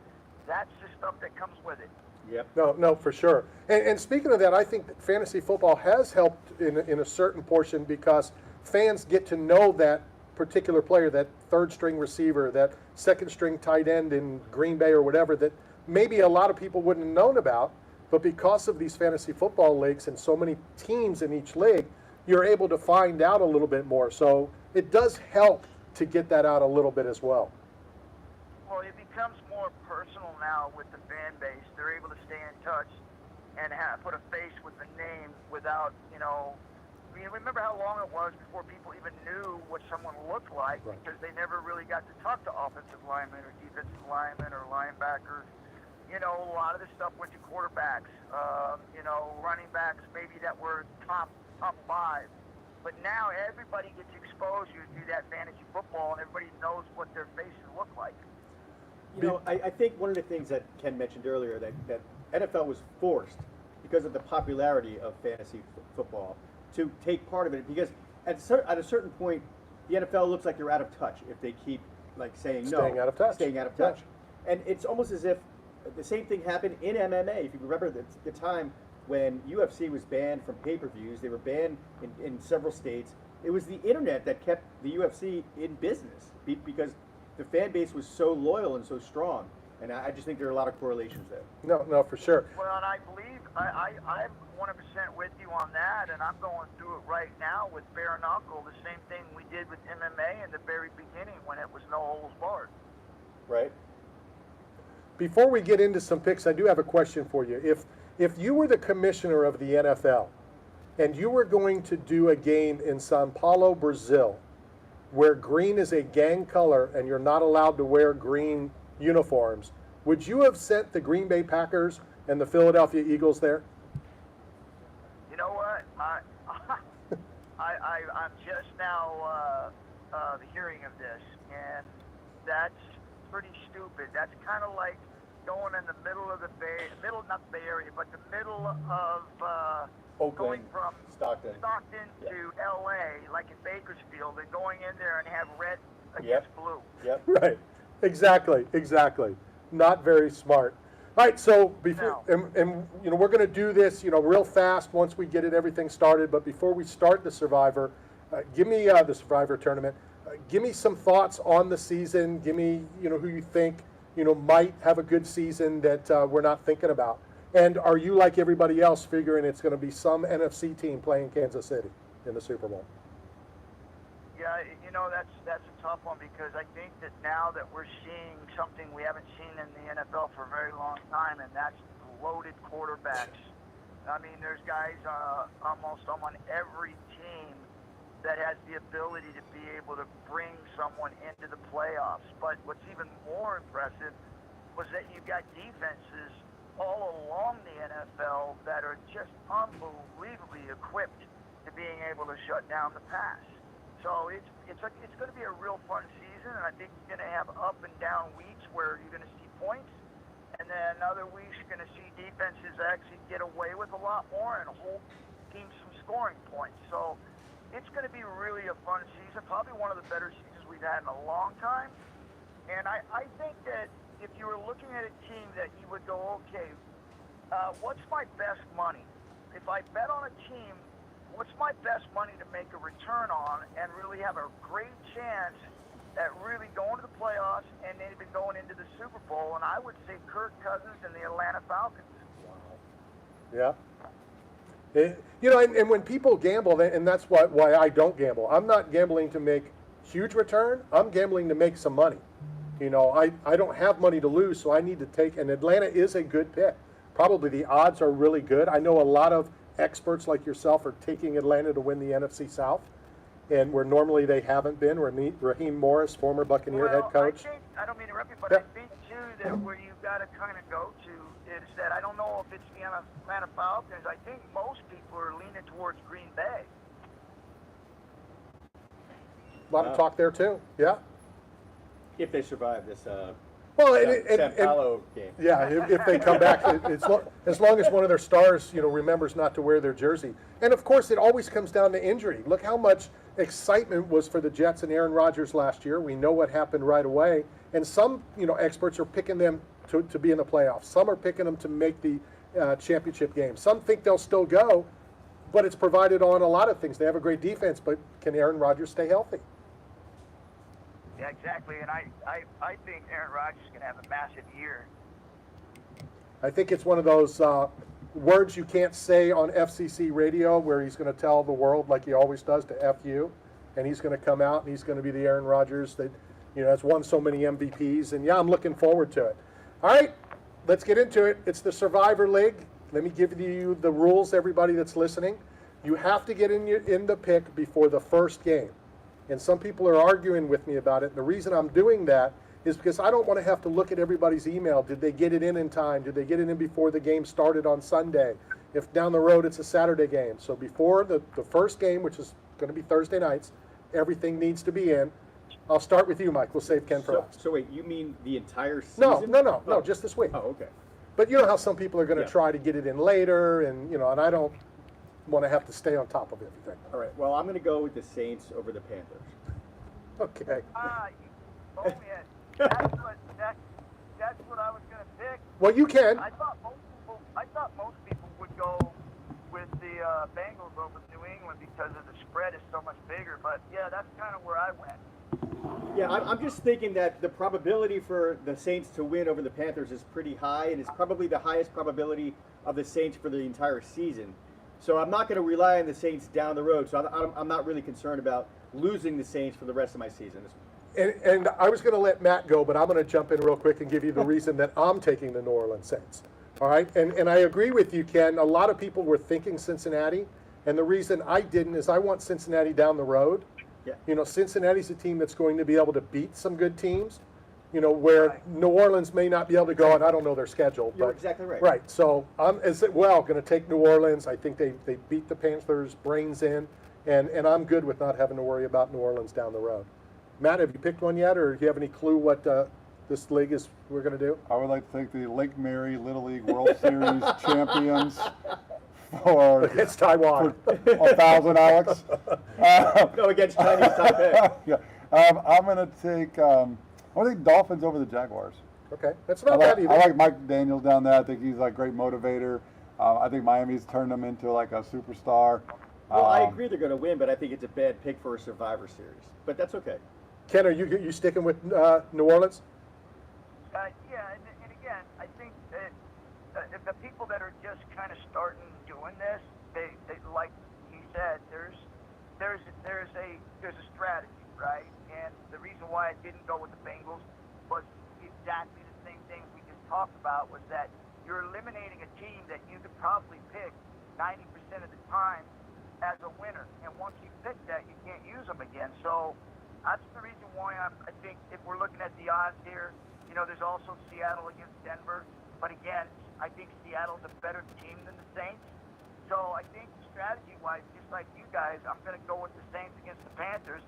That's the stuff that comes with it. Yep. No, for sure. And speaking of that, I think that fantasy football has helped in a certain portion, because fans get to know that particular player, that 3rd-string receiver, that 2nd-string tight end in Green Bay or whatever, that maybe a lot of people wouldn't have known about. But because of these fantasy football leagues and so many teams in each league, you're able to find out a little bit more. So it does help to get that out a little bit as well. Well, it becomes more personal now with the fan base. They're able to stay in touch and put a face with the name without, remember how long it was before people even knew what someone looked like, Right. because they never really got to talk to offensive linemen or defensive linemen or linebackers. A lot of this stuff went to quarterbacks, running backs maybe that were top 5. But now everybody gets exposure to that fantasy football, and everybody knows what their faces look like. I think one of the things that Ken mentioned earlier, that NFL was forced, because of the popularity of fantasy football, to take part of it, because at a certain point, the NFL looks like they're out of touch if they keep saying no. Staying out of touch. Staying out of touch. And it's almost as if the same thing happened in MMA. If you remember the time when UFC was banned from pay-per-views, they were banned in several states. It was the internet that kept the UFC in business because the fan base was so loyal and so strong. And I just think there are a lot of correlations there. No, for sure. Well, and I believe I'm 100% with you on that, and I'm going through it right now with bare knuckle, the same thing we did with MMA in the very beginning when it was no holds barred. Right. Before we get into some picks, I do have a question for you. If you were the commissioner of the NFL and you were going to do a game in Sao Paulo, Brazil, where green is a gang color and you're not allowed to wear green uniforms, would you have sent the Green Bay Packers and the Philadelphia Eagles there? You know what? I'm just now hearing of this, and that's pretty stupid. That's kind of like going in the middle of the not the Bay Area, but the middle of Oakland, going from Stockton. to L.A., like in Bakersfield, and going in there and have red against blue. Yep. Right. Exactly. Not very smart. All right, so before and you know we're going to do this real fast once we get everything started. But before we start the Survivor, give me the Survivor tournament. Give me some thoughts on the season. Give me who you think might have a good season that we're not thinking about. And are you like everybody else figuring it's going to be some NFC team playing Kansas City in the Super Bowl? Yeah, that's a tough one because I think that now that we're seeing something we haven't seen in the NFL for a very long time, and that's loaded quarterbacks. I mean, there's guys almost on every team that has the ability to be able to bring someone into the playoffs. But what's even more impressive was that you've got defenses all along the NFL that are just unbelievably equipped to being able to shut down the pass. So it's going to be a real fun season, and I think you're going to have up and down weeks where you're going to see points, and then other weeks you're going to see defenses actually get away with a lot more and hold teams from scoring points. So it's going to be really a fun season, probably one of the better seasons we've had in a long time. And I think that if you were looking at a team that you would go, okay, what's my best money? If I bet on a team, what's my best money to make a return on and really have a great chance at really going to the playoffs and then even going into the Super Bowl? And I would say Kirk Cousins and the Atlanta Falcons. Yeah. And when people gamble, and that's why I don't gamble. I'm not gambling to make huge return. I'm gambling to make some money. I don't have money to lose, so I need to take, and Atlanta is a good pick. Probably the odds are really good. I know a lot of experts like yourself are taking Atlanta to win the NFC South, and where normally they haven't been. Raheem Morris, former Buccaneer head coach. I don't mean to interrupt you, but I think too that where you've got to kind of go to is that I don't know if it's the Atlanta Falcons. I think most people are leaning towards Green Bay. A lot of talk there too. Yeah. If they survive this Well, Sao Paulo game. Yeah, if they come back, as long as one of their stars, remembers not to wear their jersey. And of course, it always comes down to injury. Look how much excitement was for the Jets and Aaron Rodgers last year. We know what happened right away. And some, experts are picking them to be in the playoffs. Some are picking them to make the championship game. Some think they'll still go, but it's provided on a lot of things. They have a great defense, but can Aaron Rodgers stay healthy? Yeah, exactly. And I think Aaron Rodgers is going to have a massive year. I think it's one of those words you can't say on FCC radio where he's going to tell the world like he always does to F you, and he's going to come out and he's going to be the Aaron Rodgers that has won so many MVPs. And yeah, I'm looking forward to it. All right, let's get into it. It's the Survivor League. Let me give you the rules, everybody that's listening. You have to get in the pick before the first game. And some people are arguing with me about it. And the reason I'm doing that is because I don't want to have to look at everybody's email. Did they get it in time? Did they get it in before the game started on Sunday? If down the road it's a Saturday game. So before the first game, which is going to be Thursday nights, everything needs to be in. I'll start with you, Mike. We'll save Ken for last. So wait, you mean the entire season? No, just this week. Oh, okay. But you know how some people are going to try to get it in later, and and I don't want to have to stay on top of everything. All right. Well, I'm going to go with the Saints over the Panthers. Okay. That's what I was going to pick. Well, you can. I thought most people would go with the Bengals over New England because of the spread is so much bigger. But yeah, that's kind of where I went. Yeah, I'm just thinking that the probability for the Saints to win over the Panthers is pretty high, and it's probably the highest probability of the Saints for the entire season. So I'm not going to rely on the Saints down the road. So I'm not really concerned about losing the Saints for the rest of my season. And I was going to let Matt go, but I'm going to jump in real quick and give you the reason that I'm taking the New Orleans Saints. All right? And I agree with you, Ken. A lot of people were thinking Cincinnati, and the reason I didn't is I want Cincinnati down the road. Yeah. You know, Cincinnati's a team that's going to be able to beat some good teams, you know, where New Orleans may not be able to go, and I don't know their schedule. You're but, exactly right. Right. So I'm as well going to take New Orleans. I think they beat the Panthers brains in, and I'm good with not having to worry about New Orleans down the road. Matt, have you picked one yet, or do you have any clue what this league is we're going to do? I would like to take the Lake Mary Little League World Series champions for Against Taiwan. 1,000, Alex. No, against Chinese Taipei. Yeah. I'm going to take Dolphins over the Jaguars. Okay, that's I not bad either. like Mike Daniels down there. I think he's a great motivator. I think Miami's turned him into like a superstar. Well, I agree they're going to win, but I think it's a bad pick for a Survivor Series. But that's okay. Ken, are you sticking with New Orleans? Yeah, and again, I think that the people that are just kind of starting doing this, they like he said, there's a strategy, right? And the reason why I didn't go with the Bengals was exactly the same things we just talked about, was that you're eliminating a team that you could probably pick 90% of the time as a winner, and once you pick that, you can't use them again. So that's the reason why I think if we're looking at the odds here, you know, there's also Seattle against Denver, but again, I think Seattle's a better team than the Saints. So I think strategy-wise, just like you guys, I'm going to go with the Saints against the Panthers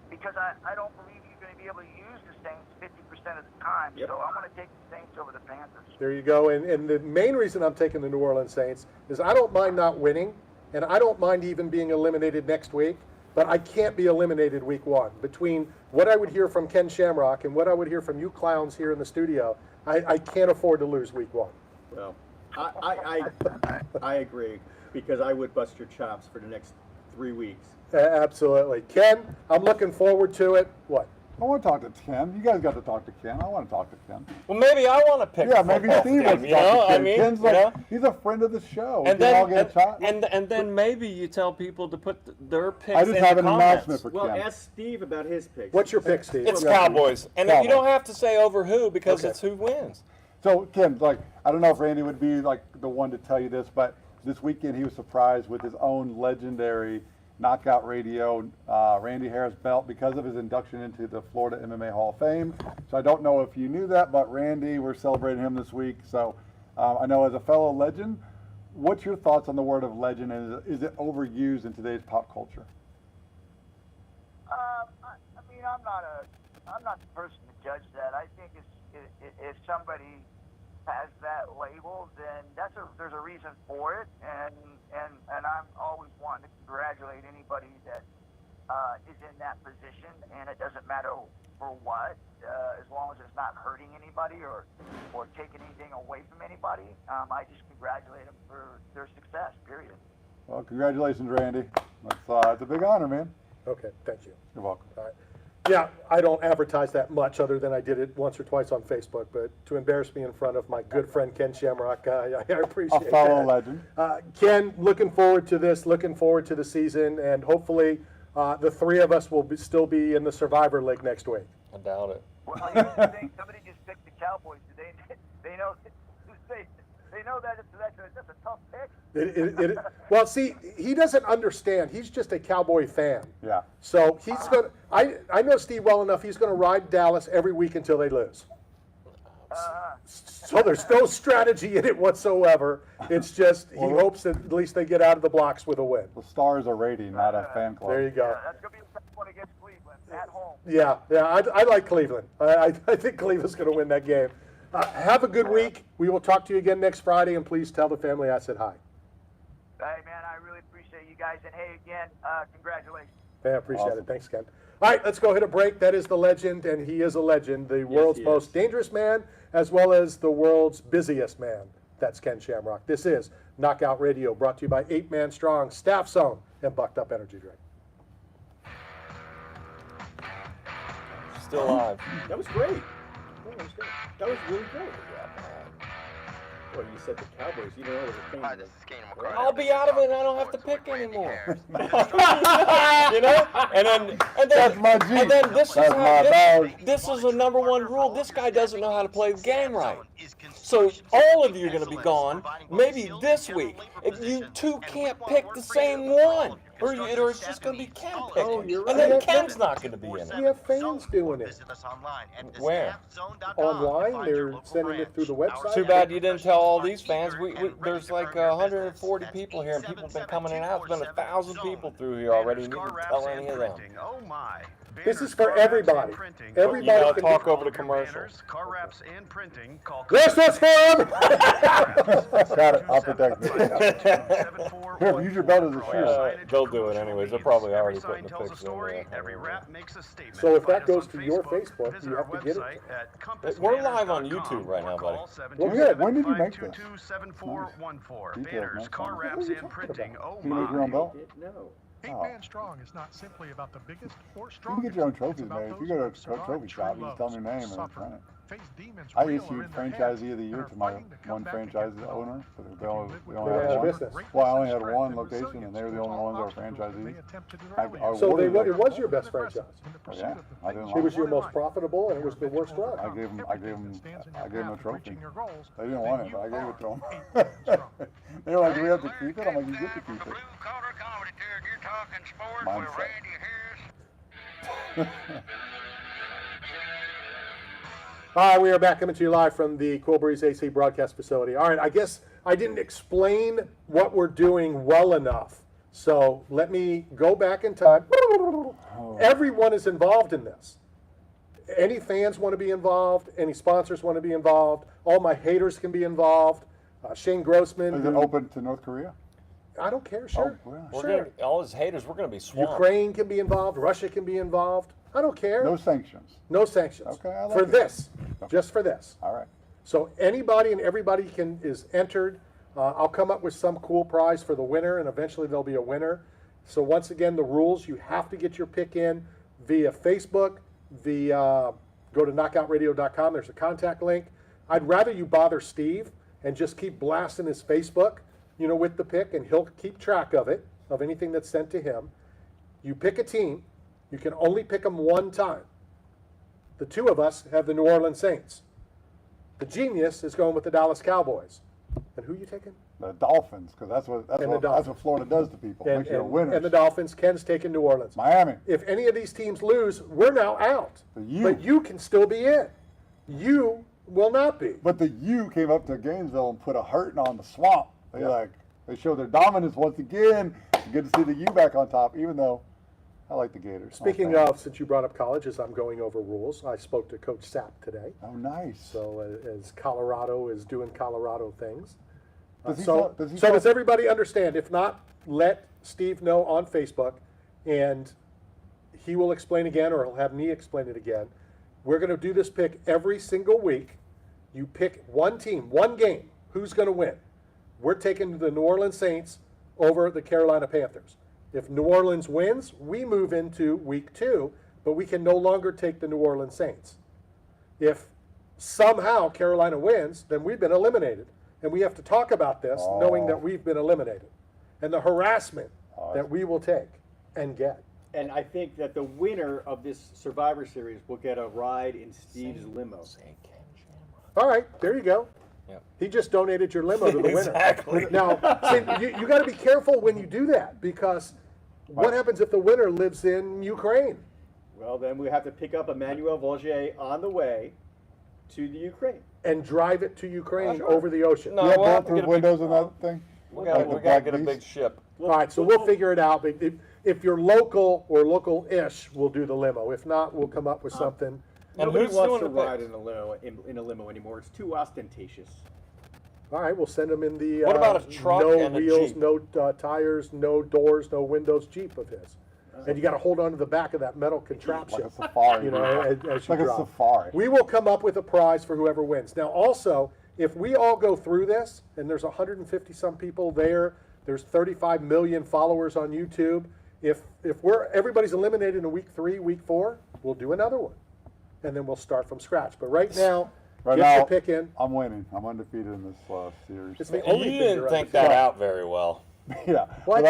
because I don't believe you're going to be able to use the Saints 50% of the time. Yep. So I'm going to take the Saints over the Panthers. There you go. And the main reason I'm taking the New Orleans Saints is I don't mind not winning, and I don't mind even being eliminated next week, but I can't be eliminated week one. Between what I would hear from Ken Shamrock and what I would hear from you clowns here in the studio, I can't afford to lose week one. Well, I agree, because I would bust your chops for the next 3 weeks. Absolutely. Ken, I'm looking forward to it. What? I want to talk to Ken. You guys got to talk to Ken. I want to talk to Ken. Well, maybe I want to pick. Yeah, a maybe football Steve team, wants to you talk know? to Ken. I mean, Ken's you know? he's a friend of the show. And We can all then, get a shot. and then maybe you tell people to put their picks I in just the have an comments. announcement for Well, Ken. ask Steve about his picks. What's your pick, Steve? It's Cowboys, and you Cowboys. don't have to say over who because Okay. it's who wins. So, Ken, I don't know if Randy would be the one to tell you this, but this weekend he was surprised with his own legendary Knockout Radio Randy Harris belt because of his induction into the Florida MMA Hall of Fame. So I don't know if you knew that, but Randy, we're celebrating him this week. So I know as a fellow legend, what's your thoughts on the word of legend, and is it overused in today's pop culture? I mean, I'm not the person to judge that. I think if somebody has that label, then there's a reason for it, and I'm always wanting to congratulate anybody that is in that position, and it doesn't matter for what, as long as it's not hurting anybody or taking anything away from anybody. I just congratulate them for their success. Period. Well, congratulations, Randy. It's a big honor, man. Okay, thank you. You're welcome. All right. Yeah, I don't advertise that much other than I did it once or twice on Facebook, but to embarrass me in front of my good friend Ken Shamrock, I appreciate A fellow that. legend. Ken, looking forward to this, looking forward to the season, and hopefully the three of us will still be in the Survivor League next week. I doubt it. Well, here's the thing. Somebody just picked the Cowboys. They know they know that that's a tough pick. Well, see, he doesn't understand. He's just a Cowboy fan. Yeah. So he's going to, I know Steve well enough, he's going to ride Dallas every week until they lose. So there's no strategy in it whatsoever. It's just he hopes that at least they get out of the blocks with a win. The stars are rating, not a fan club. There you go. Yeah, that's gonna be a tough one against Cleveland at home. Yeah, I like Cleveland. I think Cleveland's going to win that game. Have a good week. We will talk to you again next Friday, and please tell the family I said hi. Hey, man, I really appreciate you guys. And hey, again, congratulations. Yeah, I appreciate Awesome. it. Thanks, Ken. All right, let's go hit a break. That is the legend, and he is a legend, the world's he most is. dangerous man, as well as the world's busiest man. That's Ken Shamrock. This is Knockout Radio, brought to you by 8 Man Strong, Staff Zone, and Bucked Up Energy Drink. Still alive. That was great. That was really great. Well, you said the Cowboys. You know what thing. Hi, this is Keenan McCarthy. I'll be out of it and I don't have to pick anymore. You know? And That's my G. and then this That's is my bag. this is the number one rule. This guy doesn't know how to play the game right. So all of you are going to be gone maybe this week. If you two can't pick the same one. Or it's just going to be Ken picking. you're And right. then Ken's not going to be in it. We have fans doing it. Where? Online, they're sending it through the website. Too bad you didn't tell all these fans. There's like 140 people here, and people have been coming in and out. There's been 1,000 people through here already, and you didn't tell any of them. This is for everybody. You Everybody gotta can talk over the commercial. Car wraps and printing. Call This is for everybody. Got it. I'll protect it. Here, use your belt as a shield. They'll do it anyways. They're probably already putting the pics in there. Every wrap makes a statement. So if that Find us goes on to your Facebook, Facebook, visit you our have to get it. website at compassbanners.com We're live on YouTube right now, or buddy. call Well, good. When did you make this? 722-7414. Nice. Details, Banners, nice. car What wraps, are you and talking printing. about? Oh Can you make your own my. belt? No. 8 Oh. Man Strong is not simply about the biggest or You strongest. can get your own It's trophies about made. If you those go who to a survived trophy true shop, you just tell them your love, name and suffer, print it. face demons I real issued or in their franchisee head, of the and year are to my fighting to come one back franchise together. owner. But If they you only live with Yeah, had passion, one. business. greatness, Well, I only and had strength, one and location, and resilience they were the through only all ones that were obstacles that they franchisees. attempted to I earlier. So awarded what? them. It was your best franchise. In the Oh, pursuit yeah. of the I didn't things It like was it. your you most like. profitable, and it was the worst run. I gave them. Everything that stands in your I gave them a path to trophy. reaching your goals, They didn't then want it, you but I gave it to them. are 8 Man Strong. They were like, "Do we have to keep it?" I'm like, "You get to keep it." Collar Comedy, dude. You're talking sports Mindset. with Randy Harris. Hi, we are back coming to you live from the Cool Breeze AC broadcast facility. All right, I guess I didn't explain what we're doing well enough. So let me go back in time. Everyone is involved in this. Any fans want to be involved, any sponsors want to be involved, all my haters can be involved. Shane Grossman. Is it open to North Korea? I don't care, sure. Oh, yeah. We're Sure. gonna, all his haters, we're going to be swamped. Ukraine can be involved, Russia can be involved. I don't care. No sanctions. No sanctions. Okay, I like for it. this, just for this. All right. So anybody and everybody is entered. I'll come up with some cool prize for the winner, and eventually there'll be a winner. So once again, the rules: you have to get your pick in via Facebook. Go to knockoutradio.com. There's a contact link. I'd rather you bother Steve and just keep blasting his Facebook, with the pick, and he'll keep track of it, of anything that's sent to him. You pick a team. You can only pick them one time. The two of us have the New Orleans Saints. The genius is going with the Dallas Cowboys. And who are you taking? The Dolphins, because that's what Florida does to people. Makes you a winner. And the Dolphins. Ken's taking New Orleans. Miami. If any of these teams lose, we're now out. But you can still be in. You will not be. But the U came up to Gainesville and put a hurting on the Swamp. They showed their dominance once again. Good to see the U back on top, even though I like the Gators. Speaking of, since you brought up college, as I'm going over rules, I spoke to Coach Sapp today. Oh, nice. So as Colorado is doing Colorado things. Does he So tell- does everybody understand? If not, let Steve know on Facebook, and he will explain again, or he'll have me explain it again. We're going to do this pick every single week. You pick one team, one game. Who's going to win? We're taking the New Orleans Saints over the Carolina Panthers. If New Orleans wins, we move into week 2, but we can no longer take the New Orleans Saints. If somehow Carolina wins, then we've been eliminated. And we have to talk about this knowing that we've been eliminated. And the harassment that we will take and get. And I think that the winner of this Survivor Series will get a ride in Steve's limo. All right, there you go. Yep. He just donated your limo to the winner. Exactly. Now, see, you got to be careful when you do that, because what happens if the winner lives in Ukraine? Well, then we have to pick up Emmanuel Vaugier on the way to the Ukraine. And drive it to Ukraine Sure. over the ocean. No, You have we'll have to bulletproof get a windows big, in that thing? we got Like the to Black get a Beast? big ship. All right, so we'll figure it out. But if you're local or local-ish, we'll do the limo. If not, we'll come up with something. And Nobody who's wants doing to the ride picks? in a limo anymore. It's too ostentatious. All right, we'll send him in the What about a truck no and a wheels, Jeep? no tires, no doors, no windows Jeep of his. And you got to hold on to the back of that metal contraption. Like a safari. As you Like a drive. safari. We will come up with a prize for whoever wins. Now, also, if we all go through this, and there's 150 some people there, there's 35 million followers on YouTube. If everybody's eliminated in week 3, week 4, we'll do another one, and then we'll start from scratch. But right now, get your pick in. I'm winning. I'm undefeated in this series. It's the only You thing didn't you're think undefeated. that out very well. Yeah. What?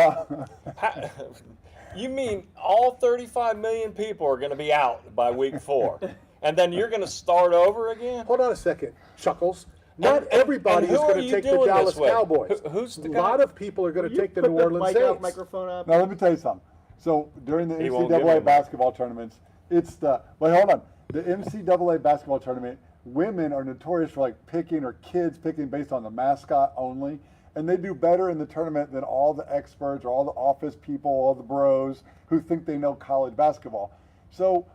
You mean all 35 million people are going to be out by week 4, and then you're going to start over again? Hold on a second, Chuckles. Not everybody and is who are going to you take the doing this Dallas with? Cowboys. Who's the A guy? lot of people are going to You take the put New Orleans mic out, Saints. microphone up. Now let me tell you something. So during the He won't give me a NCAA mic. basketball tournaments, but hold on. The NCAA basketball tournament, women are notorious for like picking, or kids picking based on the mascot only. And they do better in the tournament than all the experts or all the office people, all the bros who think they know college basketball. So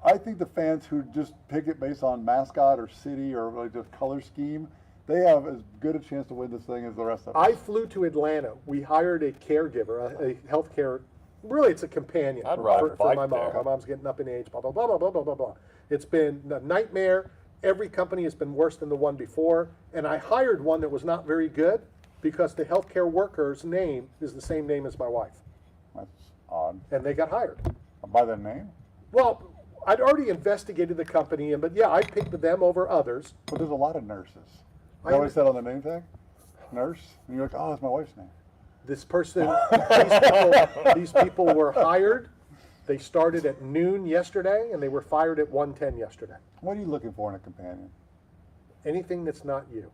I think the fans who just pick it based on mascot or city or like just color scheme, they have as good a chance to win this thing as the rest of us. I flew to Atlanta. We hired a caregiver, a healthcare. Really, it's a companion I'd ride a for bike my mom. there. My mom's getting up in age. Blah blah blah blah blah blah blah blah. It's been a nightmare. Every company has been worse than the one before, and I hired one that was not very good because the healthcare worker's name is the same name as my wife, That's odd. and they got hired. By their name? Well, I'd already investigated the company, but yeah, I picked them over others. But there's a lot of nurses. I That what it said on the name tag? Nurse? And you're like, oh, that's my wife's name. This person, these people were hired. They started at noon yesterday, and they were fired at 1:10 yesterday. What are you looking for in a companion? Anything that's not you.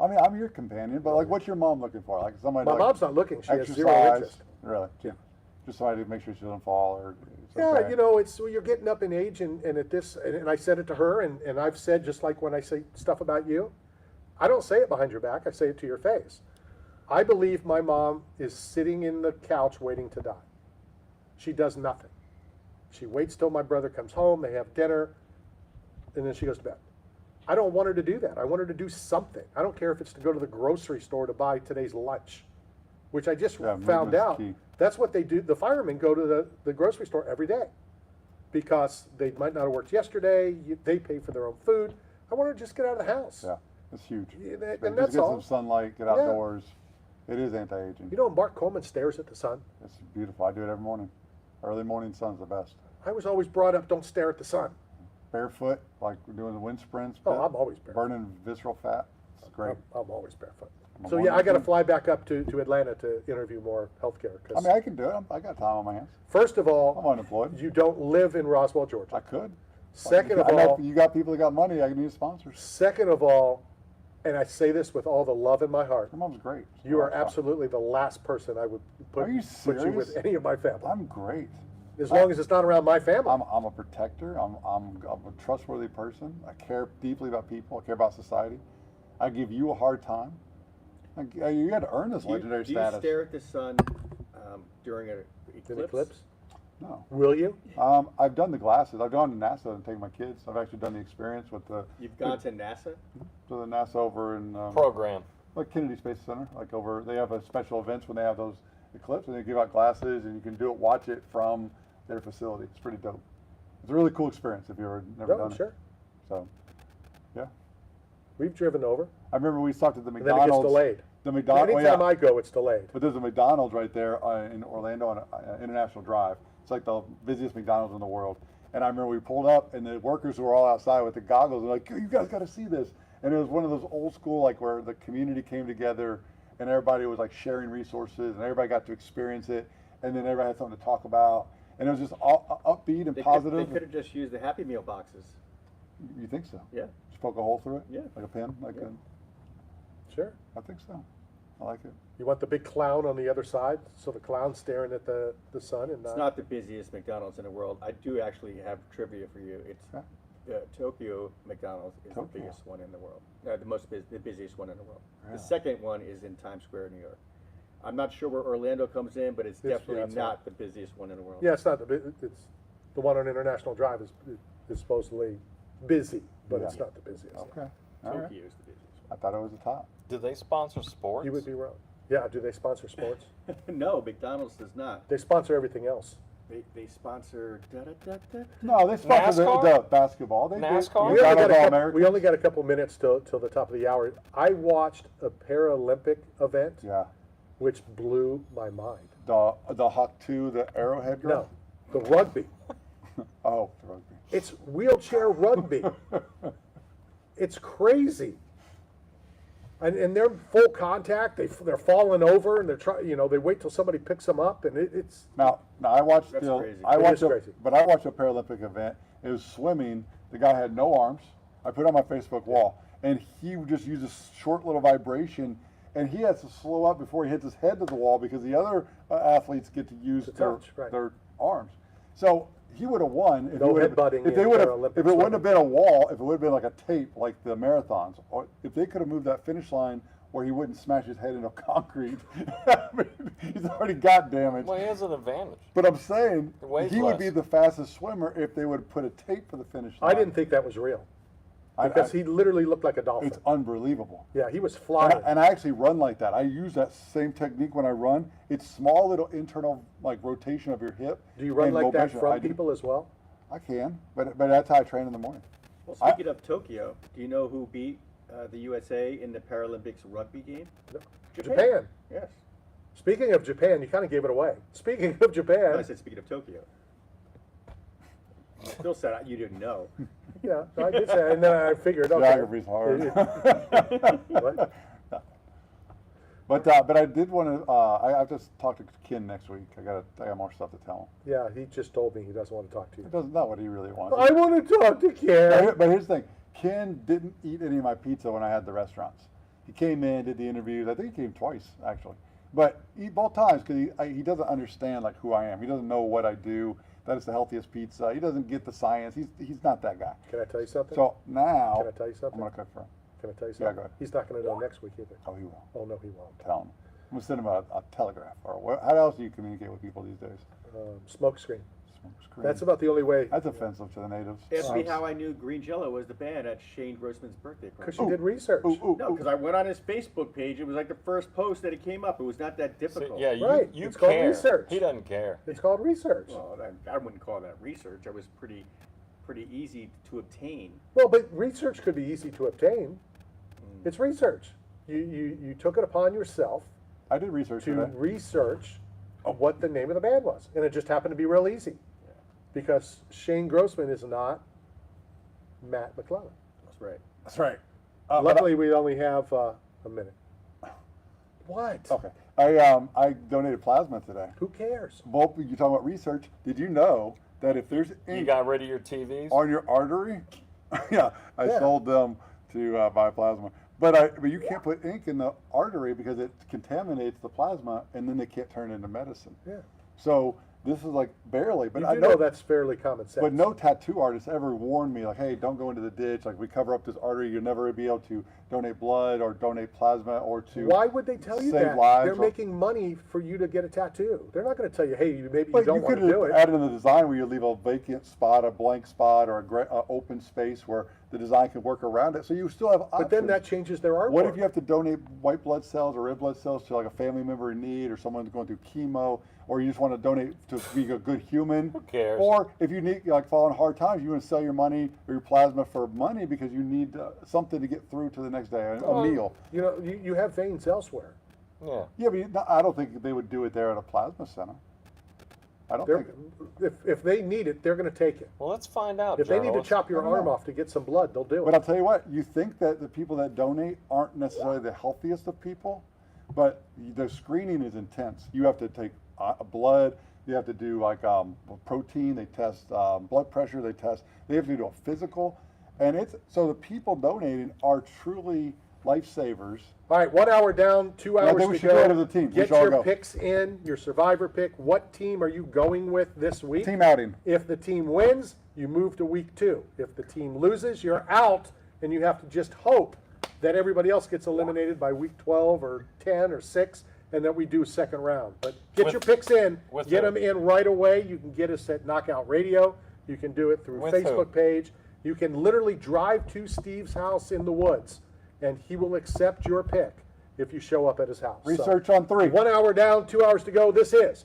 I mean, I'm your companion, but like, what's your mom looking for? Like somebody. My like, mom's not looking. She has zero exercise? interest. Really? Yeah. Just somebody to make sure she doesn't fall or. it's Yeah, okay. you know, it's you're getting up in age, and at this, and I said it to her, and I've said, just like when I say stuff about you, I don't say it behind your back. I say it to your face. I believe my mom is sitting in the couch waiting to die. She does nothing. She waits till my brother comes home, they have dinner, and then she goes to bed. I don't want her to do that. I want her to do something. I don't care if it's to go to the grocery store to buy today's lunch, which I just Yeah, found movement's out. key. That's what they do. The firemen go to the grocery store every day because they might not have worked yesterday. They pay for their own food. I want her to just get out of the house. Yeah, it's huge. Yeah, Like, and just that's get all. some sunlight, get Yeah. outdoors. It is anti-aging. You know, Mark Coleman stares at the sun. It's beautiful. I do it every morning. Early morning sun's the best. I was always brought up, don't stare at the sun. Barefoot, like we're doing the wind sprints. Oh, I'm always barefoot. burning visceral fat. It's great. I'm always barefoot. I'm a So yeah, I got to morning- fly back up to Atlanta to interview more healthcare. I mean, I can do it. I got time on my hands. First of I'm all, unemployed. you don't live in Roswell, I Georgia. could. Second of I know all, you got people that got money. I can need sponsors. second of all, and I say this with all the love in my heart, My mom's great. you are She's awesome. absolutely the last person I would put Are you you with serious? any of my family. I'm great. As long as it's not around my family. I'm a protector. I'm a trustworthy person. I care deeply about people. I care about society. I give you a hard time. Like, you had to earn this legendary do you status. stare at the sun during an An eclipse? eclipse? No. Will you? I've done the glasses. I've gone to NASA and taken my kids. I've actually done the experience with the You've gone to NASA? NASA over in Program. like Kennedy Space Center. Like over, they have a special events when they have those eclipses, and they give out glasses, and you can watch it from their facility. It's pretty dope. It's a really cool experience if you've never No, done sure. it. So, yeah. We've driven over, I remember we stopped at the and then it McDonald's. gets delayed. The McDonald's. Anytime I go, it's delayed. But there's a McDonald's right there in Orlando on International Drive. It's like the busiest McDonald's in the world. And I remember we pulled up, and the workers were all outside with the goggles. They're like, "You guys got to see this!" And it was one of those old school, like where the community came together, and everybody was like sharing resources, and everybody got to experience it, and then everybody had something to talk about, and it was just all upbeat and They positive. could have just used the Happy Meal boxes. You think so? Yeah. Just poke a hole through it? Yeah. Like a pin? Like Yeah. Sure. I think so. I like it. You want the big clown on the other side, so the clown's staring at the sun and It's not the busiest McDonald's in the world. I do actually have trivia for you. It's Tokyo McDonald's is Tokyo. the biggest one in the world. The busiest one in the world. Really? The second one is in Times Square, New York. I'm not sure where Orlando comes in, but it's yeah, definitely it's not the busiest one in the world. Yeah, it's not it's the one on International Drive is supposedly busy, but it's Yeah. not the busiest. Okay. All right. Tokyo is the busiest I thought it was the top. Do they sponsor sports? You would be wrong. Yeah, do they sponsor sports? one. No, McDonald's does not. They sponsor everything else. They sponsor No, they sponsor NASCAR? the basketball. They NASCAR? Do. We only, got a McDonald's couple, All-Americans. we only got a couple minutes till the top of the hour. I watched a Paralympic event, Yeah. which blew my mind. The Hawk 2, the Arrowhead girl? No, the rugby. Oh, the rugby. It's wheelchair rugby. It's crazy. And they're full contact. They're falling over, and they're trying. They wait till somebody picks them up, and it's. Now I watched That's crazy. I It watched is a, crazy. but I watched a Paralympic event. It was swimming. The guy had no arms. I put it on my Facebook wall, and he just used a short little vibration, and he has to slow up before he hits his head to the wall because the other athletes get to use touch, right. their arms. So he would have won if, No he would've- headbutting if they in would have Paralympic if it wouldn't have swimming. been a wall, if it would have been like a tape like the marathons, or if they could have moved that finish line where he wouldn't smash his head into concrete. I mean, he's already got damage. Well, he has an advantage. But I'm saying It weighs he would less. be the fastest swimmer if they would have put a tape for the finish line. I didn't think that was real because he literally looked like a dolphin. It's unbelievable. Yeah, he was And flying. I actually run like that. I use that same technique when I run. It's small little internal like rotation of your hip. Do you run and like that mobilization. from I do. people as well? I can, but that's how I train in the morning. Well, speaking of Tokyo, do you know who beat the USA in the Paralympics rugby game? Japan. Yes. Speaking of Japan, you kind of gave it away. Speaking of Japan, I said speaking of Tokyo. Still said you didn't know. yeah, I did say, and then I figured, okay. Geography's hard. What? But I did want to. I have to talk to Ken next week. I got more stuff to tell him. Yeah, he just told me he doesn't want to talk to you. That's not what he really wants. I want to talk to Ken. But here's the thing. Ken didn't eat any of my pizza when I had the restaurants. He came in, did the interviews. I think he came twice, actually. But both times, because he doesn't understand like who I am. He doesn't know what I do, that it's the healthiest pizza. He doesn't get the science. He's not that guy. Can I tell you something? So now, Can I tell you something? I'm going to cook for him. Can I tell you Yeah, something? go ahead. He's not going to know next week either. Oh, he won't. Oh, no, he won't. Tell him. I'm going to send him a telegraph. Or how else do you communicate with people these days? Smoke screen. Smoke screen. That's about the only way. That's offensive to the natives. Ask me how I knew Green Jello was the band at Shane Grossman's birthday party. Because you did research. No, because I went on his Facebook page. It was like the first post that it came up. It was not that See, difficult. yeah, you, Right, you it's called care. research. He doesn't care. It's called research. Well, I wouldn't call that research. It was pretty easy to obtain. Well, but research could be easy to obtain. It's research. You took it upon yourself I did research to today. research what the name of the band was, and it just happened to be real easy. Because Shane Grossman is not Matt McClellan. That's right. That's right. Luckily, we only have a minute. What? Okay. I donated plasma today. Who cares? Well, you talking about research? Did you know that if there's You ink got rid of your TVs? on your artery, I Yeah. sold them to buy plasma. But you can't put ink in the artery because it contaminates the plasma, and then they can't turn it into medicine. Yeah. So this is like barely. But You I do know that's fairly common sense. But no tattoo artist ever warned me, like, hey, don't go into the ditch. Like, we cover up this artery. You'll never be able to donate blood or donate plasma or to Why would they tell you save that? lives. They're making money for you to get a tattoo. They're not going to tell you, hey, maybe you But don't you want could to do have it. added in the design where you leave a vacant spot, a blank spot, or a open space where the design can work around it. So you still have options. But then that changes their artwork. What if you have to donate white blood cells or red blood cells to like a family member in need or someone going through chemo, or you just want to donate to be a good human? Who cares? Or if you need, like, falling hard times, you want to sell your money or your plasma for money because you need something to get through to the next day, a meal. You know, you have veins elsewhere. Yeah. Yeah, but I don't think they would do it there at a plasma center. I don't They're, think. if they need it, they're going to take it. Well, let's find out. If they need to journalists. chop your I don't arm know. off to get some blood, they'll do it. But I'll tell you what, you think that the people that donate aren't necessarily the healthiest of people, but the screening is intense. You have to take blood, you have to do like protein, they test blood pressure, they have to do a physical. And it's, so the people donating are truly lifesavers. All right, 1 hour down, 2 I hours think we to should go. go to the team. We Get should all your go. picks in, your survivor pick. What team are you going with this week? Team outing. If the team wins, you move to week 2. If the team loses, you're out, and you have to just hope that everybody else gets eliminated by week 12 or 10 or 6, and that we do a second round. But get your picks in. with Get who? them in right away. You can get us at Knockout Radio. You can do it through With Facebook who? page. You can literally drive to Steve's house in the woods, and he will accept your pick if you show up at his house. So, Research on 3. 1 hour down, 2 hours to go. This is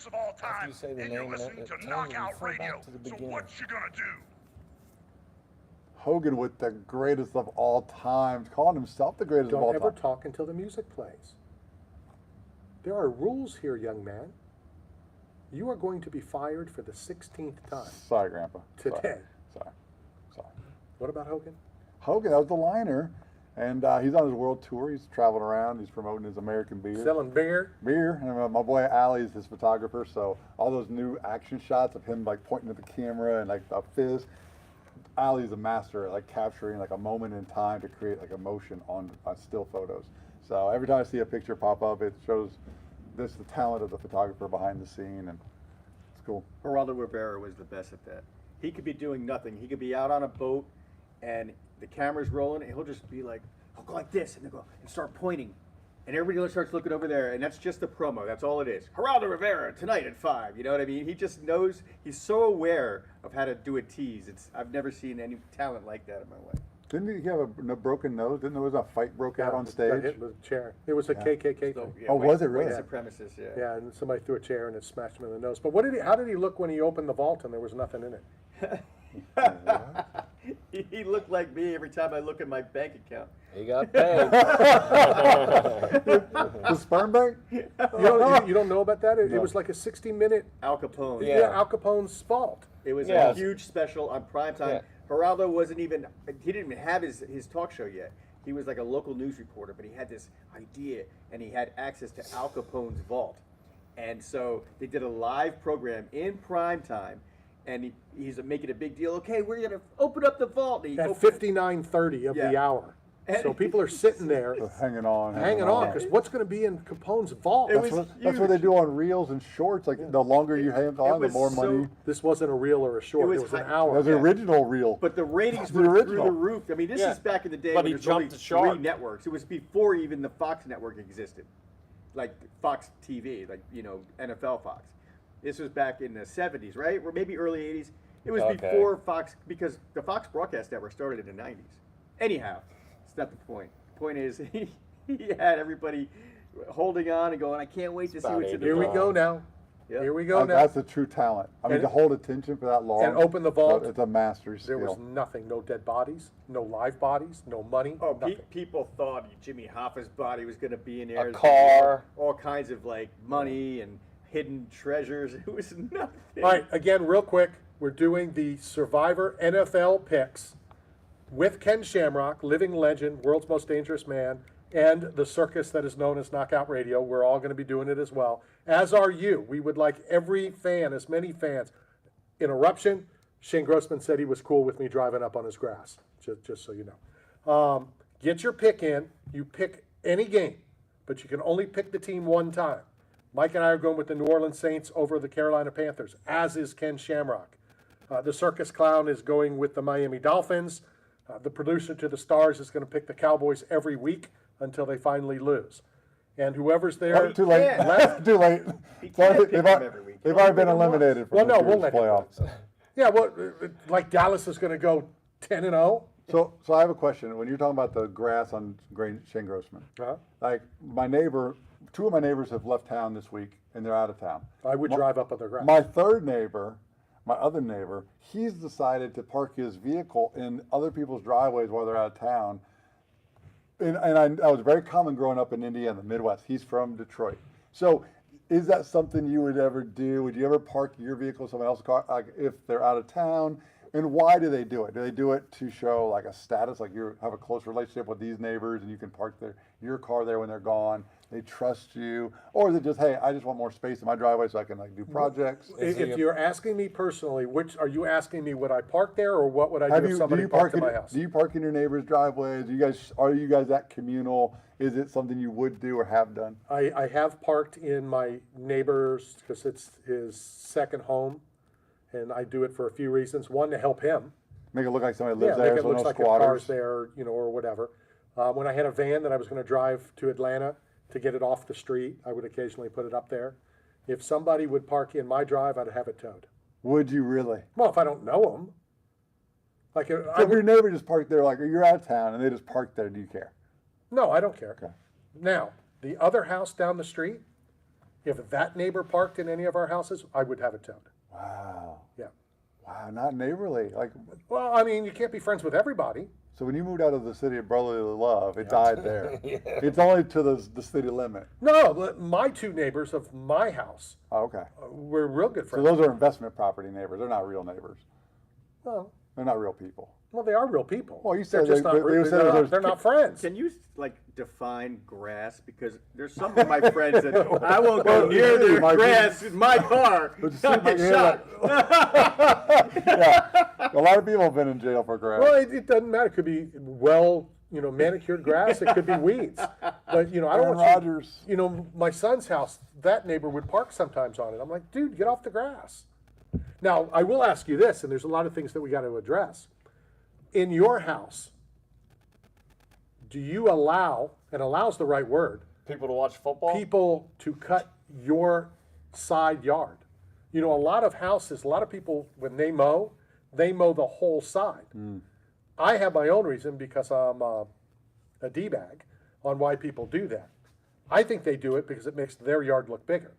greatest of all After time, you say the and you're name, listening to tell me Knockout refer Radio. back to the So beginning. what you gonna do? Hogan with the greatest of all time, calling himself the greatest of all Don't ever time. talk until the music plays. There are rules here, young man. You are going to be fired for the 16th time Sorry, Grandpa. today. Sorry. What about Hogan? Hogan, that was the liner. And he's on his world tour. He's traveling around. He's promoting his American beer. Selling beer. And my boy Ali is his photographer. So all those new action shots of him like pointing at the camera and like a fizz. Ali's a master at like capturing like a moment in time to create like emotion on still photos. So every time I see a picture pop up, it shows the talent of the photographer behind the scene, and it's cool. Heraldo Rivera was the best at that. He could be doing nothing. He could be out on a boat, and the camera's rolling, and he'll just be like, he'll go like this, and they'll go and start pointing, and everybody starts looking over there, and that's just the promo. That's all it is. Heraldo Rivera tonight at 5. You know what I mean? He just knows. He's so aware of how to do a tease. I've never seen any talent like that in my life. Didn't he have a broken nose? Didn't there was a fight broke out on stage? Got hit with a chair. It was a KKK thing. Yeah, Oh, was it really? White supremacist, yeah. Yeah, and somebody threw a chair and it smashed him in the nose. But how did he look when he opened the vault and there was nothing in it? He looked like me every time I look at my bank account. He got paid. The sperm bank? You don't know about that? It was like a 60-minute Al Capone. Yeah, Al Capone's vault. It was a huge special on primetime. Yeah. Heraldo wasn't even, he didn't even have his talk show yet. He was like a local news reporter, but he had this idea and he had access to Al Capone's vault. And so they did a live program in primetime, and he's making a big deal. Okay, we're going to open up the vault. And At 59:30 of the hour. So people are sitting there hanging on, because what's going to be in Capone's vault? That's what they do on reels and shorts. Like the longer you hang on, the more money. This wasn't a reel or a short. It was an hour. That was the original reel. But the ratings The were through original. the roof. I mean, this is back in the day But when he there was only jumped the shark. 3 networks. It was before even the Fox network existed, like Fox TV, like NFL Fox. This was back in the 70s, right? Or maybe early 80s. It was before Fox, because the Fox broadcast network started in the 90s. Anyhow, it's not the point. The point is he had everybody holding on and going, I can't wait to see what's in the Here we vault." go now. Yep. Here we go now. That's a true talent. I mean, to hold attention for that long And open the vault. It's a master skill. There was nothing. No dead bodies. No live bodies. No money. Oh, nothing. people thought Jimmy Hoffa's body was going to be in there. A car. All kinds of like money and hidden treasures. It was nothing. All right, again, real quick, we're doing the Survivor NFL picks with Ken Shamrock, living legend, world's most dangerous man, and the circus that is known as Knockout Radio. We're all going to be doing it as well, as are you. We would like every fan, as many fans. Interruption, Shane Grossman said he was cool with me driving up on his grass, just so you know. Get your pick in. You pick any game, but you can only pick the team one time. Mike and I are going with the New Orleans Saints over the Carolina Panthers, as is Ken Shamrock. The Circus Clown is going with the Miami Dolphins. The producer to the Stars is going to pick the Cowboys every week until they finally lose. And whoever's there... Too late. Too late. They've already been eliminated from the we'll let playoffs. Yeah, well, like Dallas is going to go 10-0. So I have a question. When you're talking about the grass on Shane Grossman, like my neighbor, 2 of my neighbors have left town this week, and they're out of town. I would drive up on their grass. My third neighbor, my other neighbor, he's decided to park his vehicle in other people's driveways while they're out of town. And I was very common growing up in Indiana, the Midwest. He's from Detroit. So is that something you would ever do? Would you ever park your vehicle in someone else's car, like if they're out of town? And why do they do it? Do they do it to show like a status, like you have a close relationship with these neighbors and you can park your car there when they're gone? They trust you, or is it just, hey, I just want more space in my driveway so I can like do projects? If you're asking me personally, which are you asking me? Would I park there, or what would I do if somebody parked in my house? Do you park in your neighbor's driveways? Are you guys that communal? Is it something you would do or have done? I have parked in my neighbor's because it's his second home, and I do it for a few reasons. One, to help him. Make it look like somebody lives there, make it so look no like squatters. a car's there, or whatever. When I had a van that I was going to drive to Atlanta to get it off the street, I would occasionally put it up there. If somebody would park in my drive, I'd have it towed. Would you really? Well, if I don't know them. Like, so if your neighbor just parked there, like you're out of town and they just parked there, do you care? No, I don't care. Okay. Now, the other house down the street, if that neighbor parked in any of our houses, I would have it towed. Wow. Yeah. Not neighborly. Like, Well, I mean, you can't be friends with everybody. so when you moved out of the city of brotherly love, it died there. It's only to the city limit. No, my two neighbors of my house Oh, okay. were real good So friends. those are investment property neighbors. They're not real neighbors. Well, They're not real people. they are real people. Well, you They're said just not. They're not friends. Can you like define grass? Because there's some of my friends that I won't go near their grass in my car. I'll get shot. Yeah, a lot of people have been in jail for grass. Well, it doesn't matter. It could be manicured grass. It could be weeds. But I don't Aaron want Rodgers. my son's house. That neighbor would park sometimes on it. I'm like, dude, get off the grass. Now, I will ask you this, and there's a lot of things that we got to address. In your house, do you allow, and allow's the right word, People to watch football? people to cut your side yard? A lot of houses, a lot of people, when they mow the whole side. I have my own reason because I'm a D-bag on why people do that. I think they do it because it makes their yard look bigger.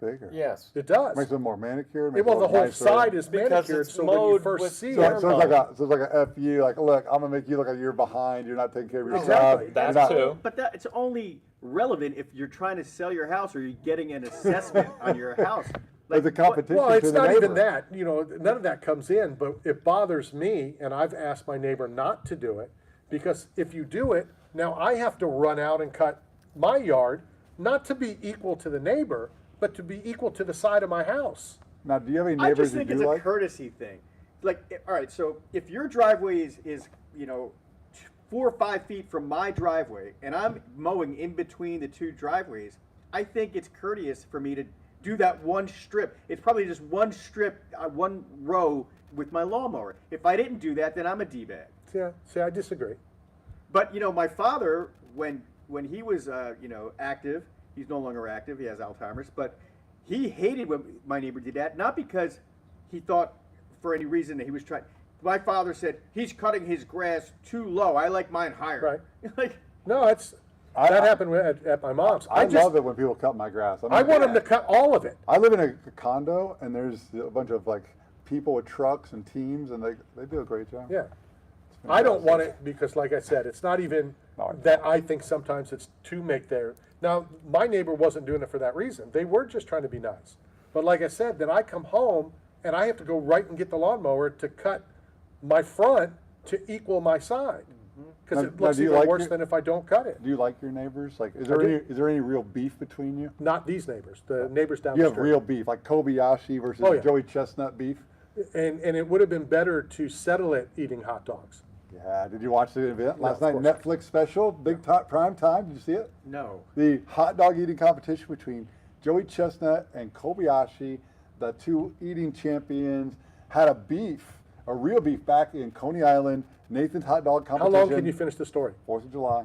Bigger. Yes. It does. Makes them more manicured. Yeah, makes well, it the look whole nicer. side is Because manicured, it's so when you mowed first with see So, it, so it's like a FU. Like, look, I'm gonna make you look like you're behind. You're not taking care of your Exactly. job. That's You're not- too. But it's only relevant if you're trying to sell your house or you're getting an assessment on your house. There's a competition well, to it's the not neighbor. even that. None of that comes in, but it bothers me, and I've asked my neighbor not to do it, because if you do it, now I have to run out and cut my yard, not to be equal to the neighbor, but to be equal to the side of my house. Now, do you have any I neighbors just think you it's do a like? courtesy thing. Like, all right, so if your driveway is 4 or 5 feet from my driveway, and I'm mowing in between the two driveways, I think it's courteous for me to do that one strip. It's probably just one strip, one row with my lawnmower. If I didn't do that, then I'm a D-bag. Yeah, see, I disagree. But my father, when he was active, he's no longer active. He has Alzheimer's, but he hated when my neighbor did that. Not because he thought for any reason that he was trying. My father said he's cutting his grass too low. I like mine higher. Right. Like, No, that happened at my mom's. I love it when people cut my grass. I want them to cut all of it. I live in a condo, and there's a bunch of people with trucks and teams, and they do a great job. Yeah. I don't want it because, like I said, it's not even that I think sometimes it's to make their. Now, my neighbor wasn't doing it for that reason. They were just trying to be nice. But like I said, then I come home and I have to go right and get the lawnmower to cut my front to equal my side. Because it looks even worse than if I don't cut it. Do you like your neighbors? Like, is I do. there any real beef between you? Not these neighbors. The neighbors down You the have street. real beef, like Kobayashi versus Oh, yeah. Joey Chestnut beef. And it would have been better to settle it eating hot dogs. Yeah. Did you watch the event last of night? course. Netflix special, big prime time. Did you see it? no. The hot dog eating competition between Joey Chestnut and Kobayashi, the two eating champions, had a real beef back in Coney Island. Nathan's hot dog How competition. long can you finish the story? 4th of July.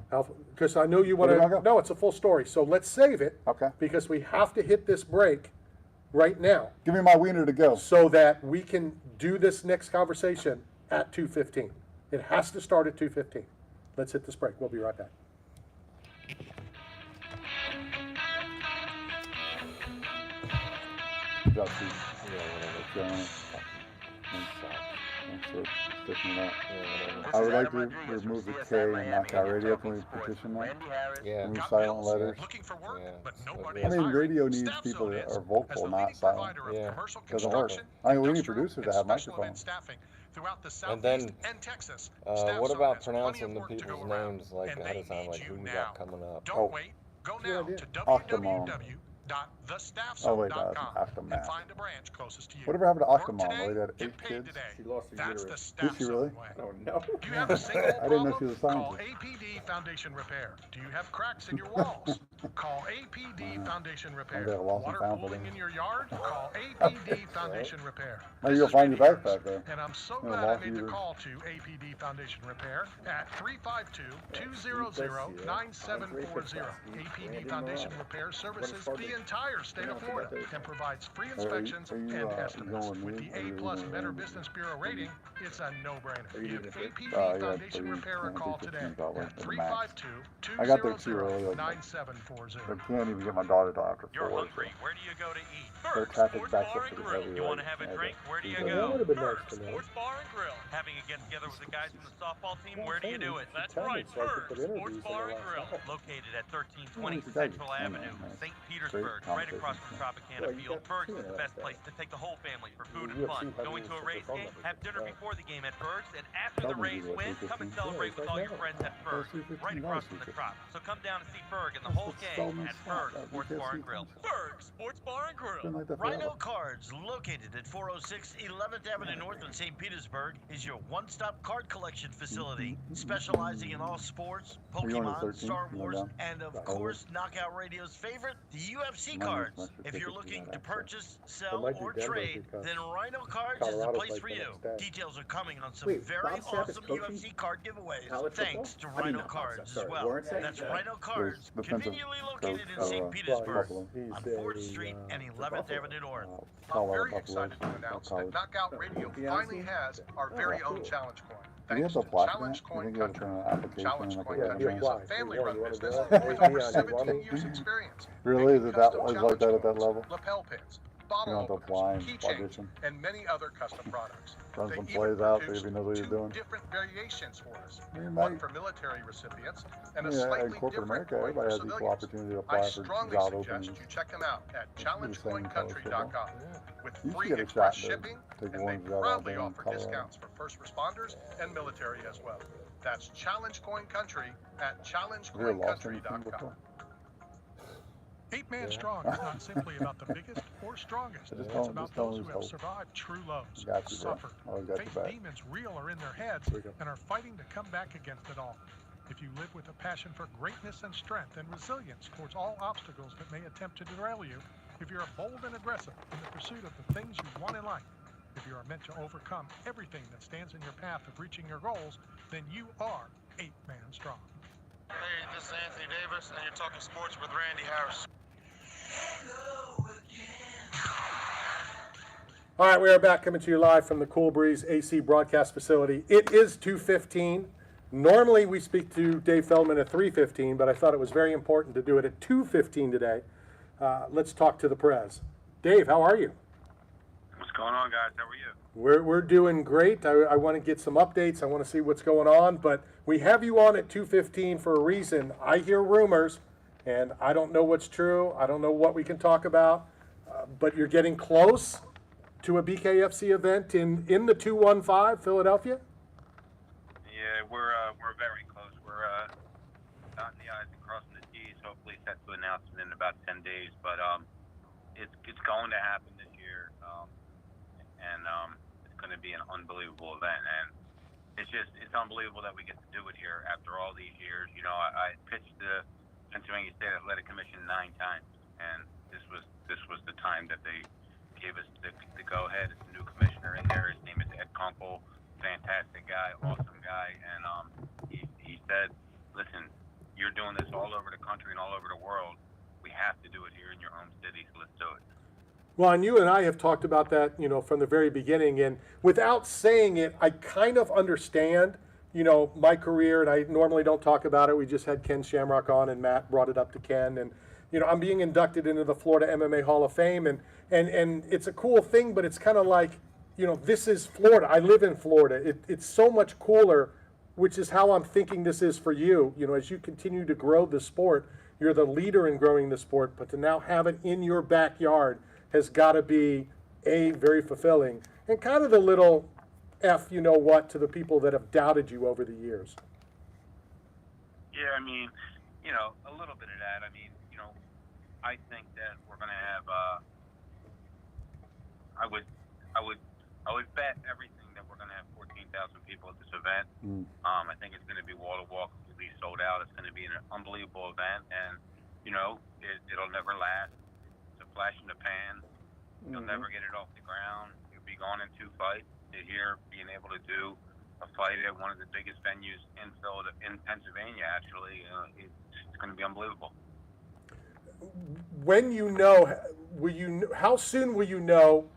Because I know you want Where do you to. wanna go? No, it's a full story. So let's save it. Okay. Because we have to hit this break right now Give me my wiener to go. so that we can do this next conversation at 2:15. It has to start at 2:15. Let's hit this break. We'll be right back. Drop these. Going. I would like to remove the K and knock out radio. Can we petition that? Yeah. Remove silent letters. Looking for work, Yeah. but nobody I is mean, hiring. radio needs Staff people Zone that is, are as vocal, the not leading silent. provider of Yeah. commercial Doesn't work. construction, I mean, we need industrial, producers and to have special microphones. event staffing throughout the And Southeast then, and Texas. what Staff Zone about has plenty pronouncing of the work to people's go around, names like and ahead they of time, need like you who we now. got coming up? Don't Oh. wait. Go Good now idea. to Octomom. www.thestaffzone.com Oh, wait, that's Octomom. and find a branch closest to you. Whatever happened to Work Octomom? today, The lady had get 8 paid kids. today. She lost her That's the uterus. Staff Did she Zone really? way. Oh no. Do you have a single I didn't know problem? she was a Call scientist. APD Foundation Repair. Do you have cracks in your walls? Call APD Foundation Repair. I've got a lost and Water found for pooling them. in your yard? Call APD Foundation Repair. Maybe This you'll is find your Randy backpack Harris, there. and I'm so Yeah, glad I lost made the yours. call to APD Foundation Repair at 352-200-9740. APD Foundation Repair services the entire state of Florida and provides free inspections and estimates. going With with the me, or A+ are you Better going Business Bureau rating, it's a no-brainer. Give APD yeah, Foundation please, Repair a yeah, call please, today about at the max. 352-200-9740. I got there too early. I can't even get my daughter till after You're 4. hungry. Where do you go to eat? So Berg's traffic Sports backs Bar up and pretty Grill. heavy, You want to right? have a Yeah, drink? Where do you That go? would've been nice Berg's to know. Sports Bar and Grill. Having a get together with the guys from the softball team? Yeah, Where do you do it? tell me. That's Tell me right, so I can put Berg's Sports interviews in Bar the and last Grill. hour. Located at 1320 Well, Central it's Avenue, nice. St. Petersburg, right across from Tropicana Well, you Field. got Berg's two is the in best that. place to take the whole family for food and UFC fun. having Going to a super race fun game? numbers. Have dinner Yeah. before the game at Berg's, and after the Feldman race usually at win, come and 3:15. celebrate Yeah, with it's all like your that. friends at Berg's, 3:15, right across from the 3:15. Trop. So come down to see Berg and the whole gang Feldman's at spot, Berg's that Sports BKFC Bar and Grill. Berg's Sports Bar and Been Grill. like that Rhino forever. Cards, located at 406 11th Avenue North in St. Petersburg, is your one-stop card collection facility, specializing in all sports, Are you on the Pokemon, 13th? Star You Wars, going down? and of Right. course, Knockout Radio's favorite, the UFC Mine cards. was extra If you're tickets for looking that, to actually. purchase, It sell, might be or Denver trade, because then Rhino Cards is the Colorado place plays for the you. next day. Details are coming on some Wait, very Bob Sapp is awesome coaching UFC card giveaways. college Thanks to football? I mean, Rhino not Bob Cards Sapp, as sorry, well. Lawrence Sapp. That's Yeah. Rhino Cards, defensive conveniently located in coach, St. well, Petersburg Buffalo. He's on a, 4th Street and 11th Buffalo. Avenue North. I'm Colorado very Buffaloes. excited to announce that College. Knockout Radio Yeah, finally see? has our Oh, very cool. own challenge coin. Do you have Thanks to to apply for Challenge that? You Coin think you have to Country. turn an application Challenge in like Coin a Country is a apply. family-run You wanna business do it? with Hey, over Dion, 17 you years experience. Really? making Is it that custom is like challenge that at that coins, level? lapel pins, You bottle don't have to openers, apply and keychains, audition. and many other custom products. Run They some even plays out, see if produced he knows what he's 2 doing. different variations for us. You One might. for military recipients and a Yeah, slightly in corporate different America, coin for everybody has equal civilians. opportunity to I apply for strongly job suggest openings. you check them out at It's the same in college challengecoincountry.com football. with You should free get a express shot to shipping, take and they one job out proudly there in offer Colorado. discounts for first responders and military as well. That's Challenge Coin Country at Have you ever lost anything challengecoincountry.com. before? 8 Man Strong is not simply about the biggest or strongest. Just It's tell about him those who's who have hope. survived true lows, Got you, bro. suffered, Always got your faced back. demons real or in their heads, There we go. and are fighting to come back against it all. If you live with a passion for greatness and strength and resilience towards all obstacles that may attempt to derail you, if you're bold and aggressive in the pursuit of the things you want in life, if you are meant to overcome everything that stands in your path of reaching your goals, then you are 8 Man Strong. Hey, this is Anthony Davis, and you're talking sports with Randy Harris. All right, we are back coming to you live from the Cool Breeze AC broadcast facility. It is 2:15. Normally we speak to Dave Feldman at 3:15, but I thought it was very important to do it at 2:15 today. Let's talk to the Prez. Dave, how are you? What's going on, guys? How are you? We're doing great. I want to get some updates. I want to see what's going on, but we have you on at 2:15 for a reason. I hear rumors, and I don't know what's true. I don't know what we can talk about, but you're getting close to a BKFC event in the 215 Philadelphia? Yeah, we're very close. We're dotting the I's and crossing the T's. Hopefully set to announcement in about 10 days. But it's going to happen this year, and it's going to be an unbelievable event. And it's unbelievable that we get to do it here after all these years. You know, I pitched the Pennsylvania State Athletic Commission 9 times, and this was the time that they gave us the go-ahead. It's a new commissioner in there. His name is Ed Kunkel. Fantastic guy, awesome guy. And he said, listen, you're doing this all over the country and all over the world. We have to do it here in your home city, so let's do it. Well, and you and I have talked about that, from the very beginning. And without saying it, I kind of understand, my career, and I normally don't talk about it. We just had Ken Shamrock on, and Matt brought it up to Ken. And, I'm being inducted into the Florida MMA Hall of Fame. And it's a cool thing, but it's kind of like, this is Florida. I live in Florida. It's so much cooler, which is how I'm thinking this is for you. As you continue to grow the sport, you're the leader in growing the sport, but to now have it in your backyard has got to be, very fulfilling, and kind of the little F, to the people that have doubted you over the years. Yeah, I mean, a little bit of that. I mean, I think that we're going to have, I would bet everything that we're going to have 14,000 people at this event. I think it's going to be wall-to-wall, completely sold out. It's going to be an unbelievable event, and, it'll never last. It's a flash in the pan. You'll never get it off the ground. You'll be gone in 2 fights. Here, being able to do a fight at one of the biggest venues in Pennsylvania, actually, it's going to be unbelievable. When how soon will you know,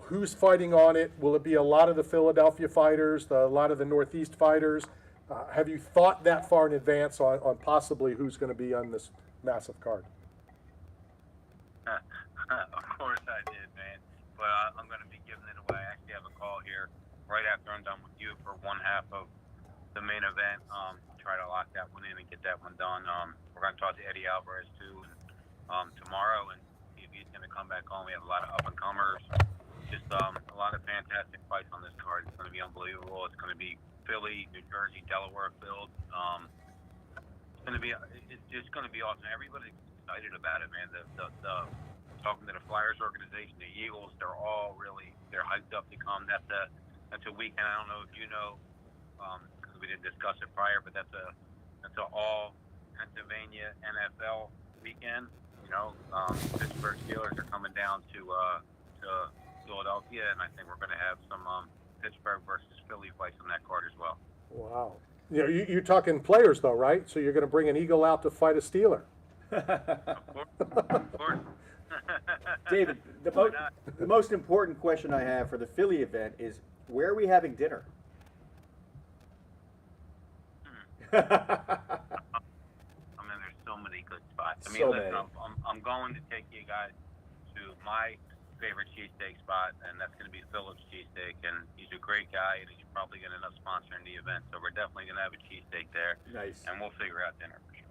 who's fighting on it? Will it be a lot of the Philadelphia fighters, a lot of the Northeast fighters? Have you thought that far in advance on possibly who's going to be on this massive card. Of course I did, man. But I'm going to be giving it away. I actually have a call here right after I'm done with you for one half of the main event. Try to lock that one in and get that one done. We're going to talk to Eddie Alvarez too tomorrow and see if he's going to come back on. We have a lot of up and comers. Just a lot of fantastic fights on this card. It's going to be unbelievable. It's going to be Philly, New Jersey, Delaware filled. It's just going to be awesome. Everybody's excited about it, man. The talking to the Flyers organization, the Eagles, they're hyped up to come. That's a weekend. I don't know if you know, because we didn't discuss it prior, but that's a all Pennsylvania NFL weekend. You know, Pittsburgh Steelers are coming down to Philadelphia, and I think we're going to have some Pittsburgh versus Philly fights on that card as well. Wow. You know, you're talking players though, right? So you're going to bring an Eagle out to fight a Steeler. Of course. David, the most important question I have for the Philly event is, where are we having dinner? I mean, there's so many good spots. I mean, listen, I'm going to take you guys to my favorite cheesesteak spot, and that's going to be Phillips Cheesesteak, and he's a great guy, and he's probably going to end up sponsoring the event, so we're definitely going to have a cheesesteak there. Nice. And we'll figure out dinner for sure.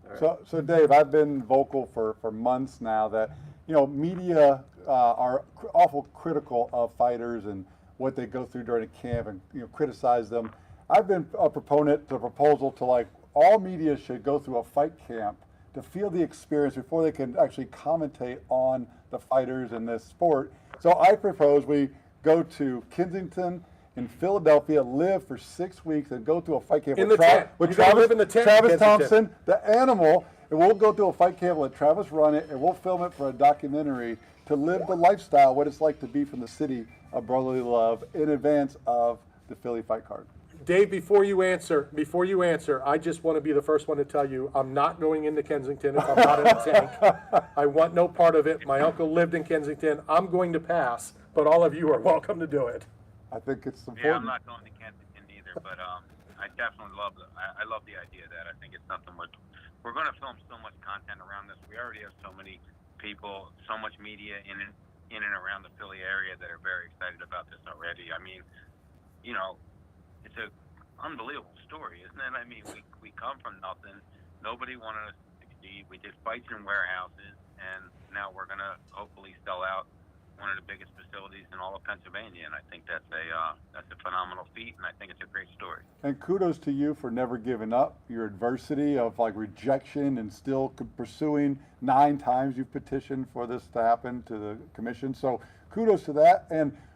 Right. So Dave, I've been vocal for months now that, you know, media are awful critical of fighters and what they go through during a camp and, you know, criticize them. I've been a proponent to a proposal to, like, all media should go through a fight camp to feel the experience before they can actually commentate on the fighters in this sport. So I propose we go to Kensington in Philadelphia, live for 6 weeks, and go to a fight camp In with, the tent. with You gotta live in the tent in Travis Kensington. Thompson, the animal, and we'll go to a fight camp, let Travis run it, and we'll film it for a documentary to live the lifestyle, what it's like to be from the city of brotherly love in advance of the Philly fight card. Dave, before you answer, I just want to be the first one to tell you I'm not going into Kensington if I'm not in a tank. I want no part of it. My uncle lived in Kensington. I'm going to pass, but all of you are welcome to do it. I think it's important. Yeah, I'm not going to Kensington either, but I definitely love I love the idea of that. I think it's something we're going to film so much content around this. We already have so many people, so much media in and around the Philly area that are very excited about this already. I mean, you know, it's an unbelievable story, isn't it? I mean, we come from nothing. Nobody wanted us to succeed. We did fights in warehouses, and now we're going to hopefully sell out one of the biggest facilities in all of Pennsylvania, and I think that's a phenomenal feat, and I think it's a great story. And kudos to you for never giving up. Your adversity of like rejection and still pursuing 9 times you've petitioned for this to happen to the commission. So kudos to that.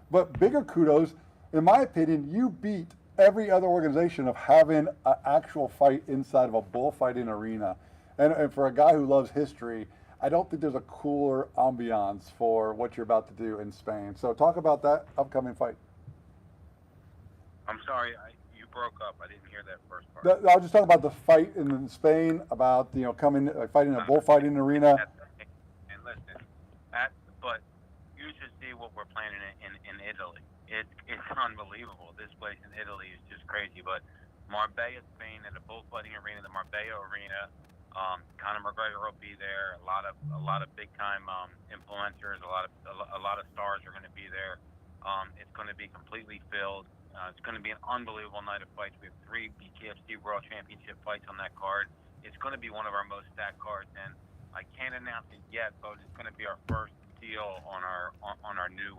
But bigger kudos, in my opinion, you beat every other organization of having an actual fight inside of a bullfighting arena. And for a guy who loves history, I don't think there's a cooler ambiance for what you're about to do in Spain. So talk about that upcoming fight. I'm sorry, you broke up. I didn't hear that first part. I'll just talk about the fight in Spain, about, you know, fighting in a bullfighting arena. And listen, but you should see what we're planning in Italy. It's unbelievable. This place in Italy is just crazy. But Marbella, Spain, at a bullfighting arena, the Marbella Arena. Conor McGregor will be there. A lot of big time influencers. A lot of stars are going to be there. It's going to be completely filled. It's going to be an unbelievable night of fights. We have 3 BKFC World Championship fights on that card. It's going to be one of our most stacked cards, and I can't announce it yet, but it's going to be our first deal on our new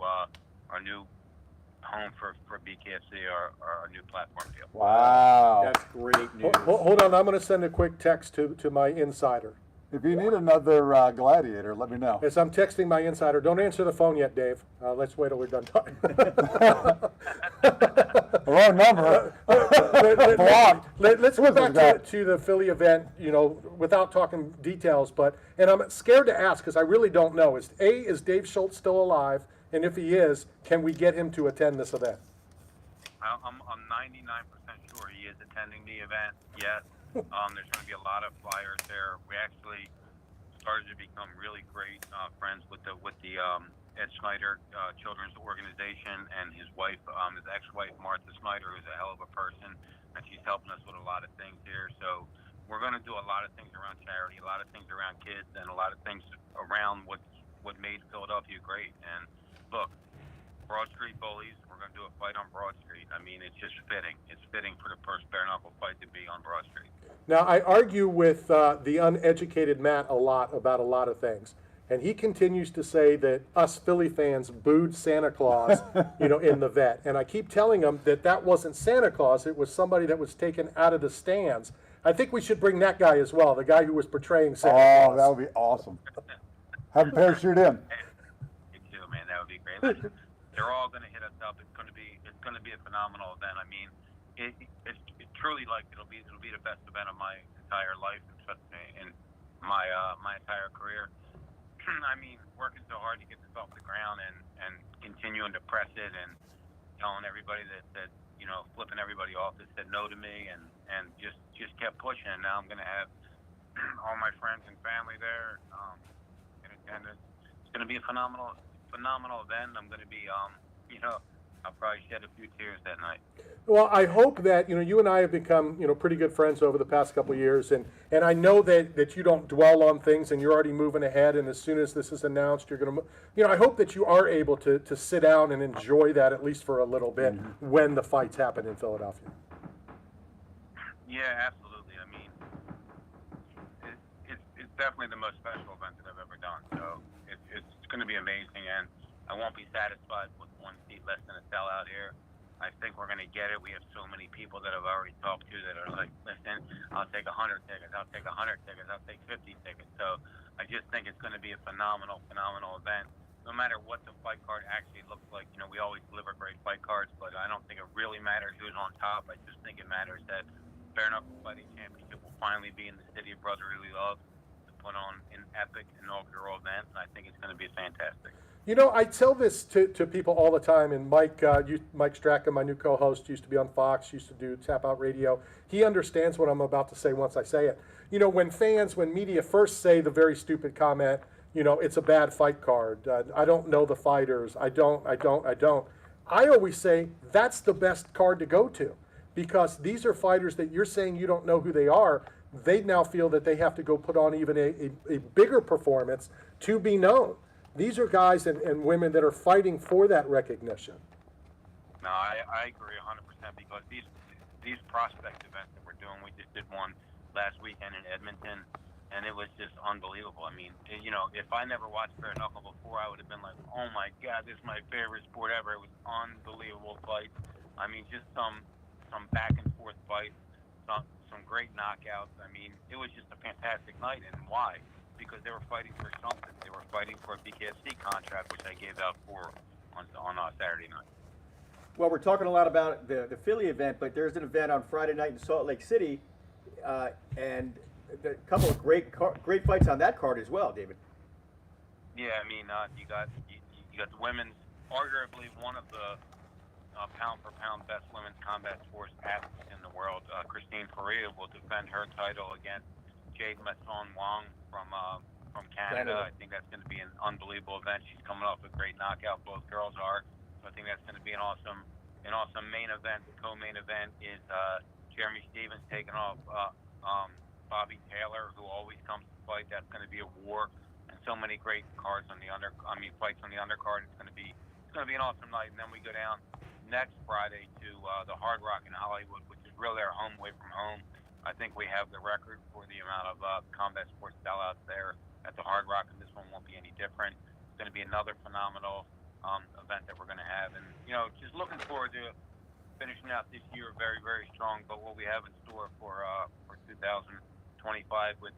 home for BKFC, our new platform deal. Wow. That's great news. Hold on, I'm going to send a quick text to my insider. If you need another gladiator, let me know. As I'm texting my insider, don't answer the phone yet, Dave. Let's wait till we're done talking. Wrong number. Let's go back to the Philly event, you know, without talking details. And I'm scared to ask because I really don't know. Is Dave Schultz still alive? And if he is, can we get him to attend this event? I'm 99% sure he is attending the event. Yes. There's going to be a lot of flyers there. We actually started to become really great friends with the Ed Snyder Children's Organization and his wife, his ex-wife Martha Snyder, who's a hell of a person, and she's helping us with a lot of things here. So we're going to do a lot of things around charity, a lot of things around kids, and a lot of things around what made Philadelphia great. And look, Broad Street Bullies, we're going to do a fight on Broad Street. I mean, it's just fitting. It's fitting for the first bare knuckle fight to be on Broad Street. Now, I argue with the uneducated Matt a lot about a lot of things. And he continues to say that us Philly fans booed Santa Claus, in the vet. And I keep telling him that that wasn't Santa Claus. It was somebody that was taken out of the stands. I think we should bring that guy as well, the guy who was portraying Santa Claus. Oh, that would be awesome. Have him parachute in. Me too, man. That would be great. Listen, they're all going to hit us up. It's going to be a phenomenal event. I mean, it's truly like it'll be the best event of my entire life and my entire career. I mean, working so hard to get this off the ground and continuing to press it and telling everybody that flipping everybody off that said no to me and just kept pushing. And now I'm going to have all my friends and family there in attendance. It's going to be a phenomenal event. I'm going to be, I'll probably shed a few tears that night. Well, I hope that, you and I have become, pretty good friends over the past couple of years. And I know that you don't dwell on things and you're already moving ahead. And as soon as this is announced, you're going to, I hope that you are able to sit down and enjoy that at least for a little bit when the fights happen in Philadelphia. Yeah, absolutely. I mean, it's definitely the most special event that I've ever done. So it's going to be amazing. And I won't be satisfied with one seat less than a sellout here. I think we're going to get it. We have so many people that I've already talked to that are like, listen, I'll take 100 tickets. I'll take 100 tickets. I'll take 50 tickets. So I just think it's going to be a phenomenal event. No matter what the fight card actually looks like, we always deliver great fight cards, but I don't think it really matters who's on top. I just think it matters that Bare Knuckle Fighting Championship will finally be in the city of brotherly love to put on an epic inaugural event, and I think it's going to be fantastic. I tell this to people all the time, and Mike Strachan, my new co-host, used to be on Fox, used to do Tap Out Radio. He understands what I'm about to say once I say it. When media first say the very stupid comment, it's a bad fight card. I don't know the fighters. I don't. I always say that's the best card to go to, because these are fighters that you're saying you don't know who they are. They now feel that they have to go put on even a bigger performance to be known. These are guys and women that are fighting for that recognition. No, I agree 100% because these prospect events that we're doing, we just did one last weekend in Edmonton, and it was just unbelievable. I mean, if I never watched bare knuckle before, I would have been like, oh my God, this is my favorite sport ever. It was unbelievable fights. I mean, just some back and forth fights, some great knockouts. I mean, it was just a fantastic night. And why? Because they were fighting for something. They were fighting for a BKFC contract, which I gave out for on Saturday night. Well, we're talking a lot about the Philly event, but there's an event on Friday night in Salt Lake City, and a couple of great fights on that card as well, David. Yeah, I mean, you got the women's, arguably one of the pound for pound best women's combat sports athletes in the world. Christine Faria will defend her title against Jade Masson Wong from Canada. I think that's going to be an unbelievable event. She's coming off a great knockout. Both girls are. So I think that's going to be an awesome main event. The co-main event is Jeremy Stevens taking off Bobby Taylor, who always comes to fight. That's going to be a war, and so many great fights on the undercard. It's going to be an awesome night. And then we go down next Friday to the Hard Rock in Hollywood, which is really our home away from home. I think we have the record for the amount of combat sports sellouts there at the Hard Rock, and this one won't be any different. It's going to be another phenomenal event that we're going to have, and just looking forward to finishing out this year very, very strong. But what we have in store for 2025 with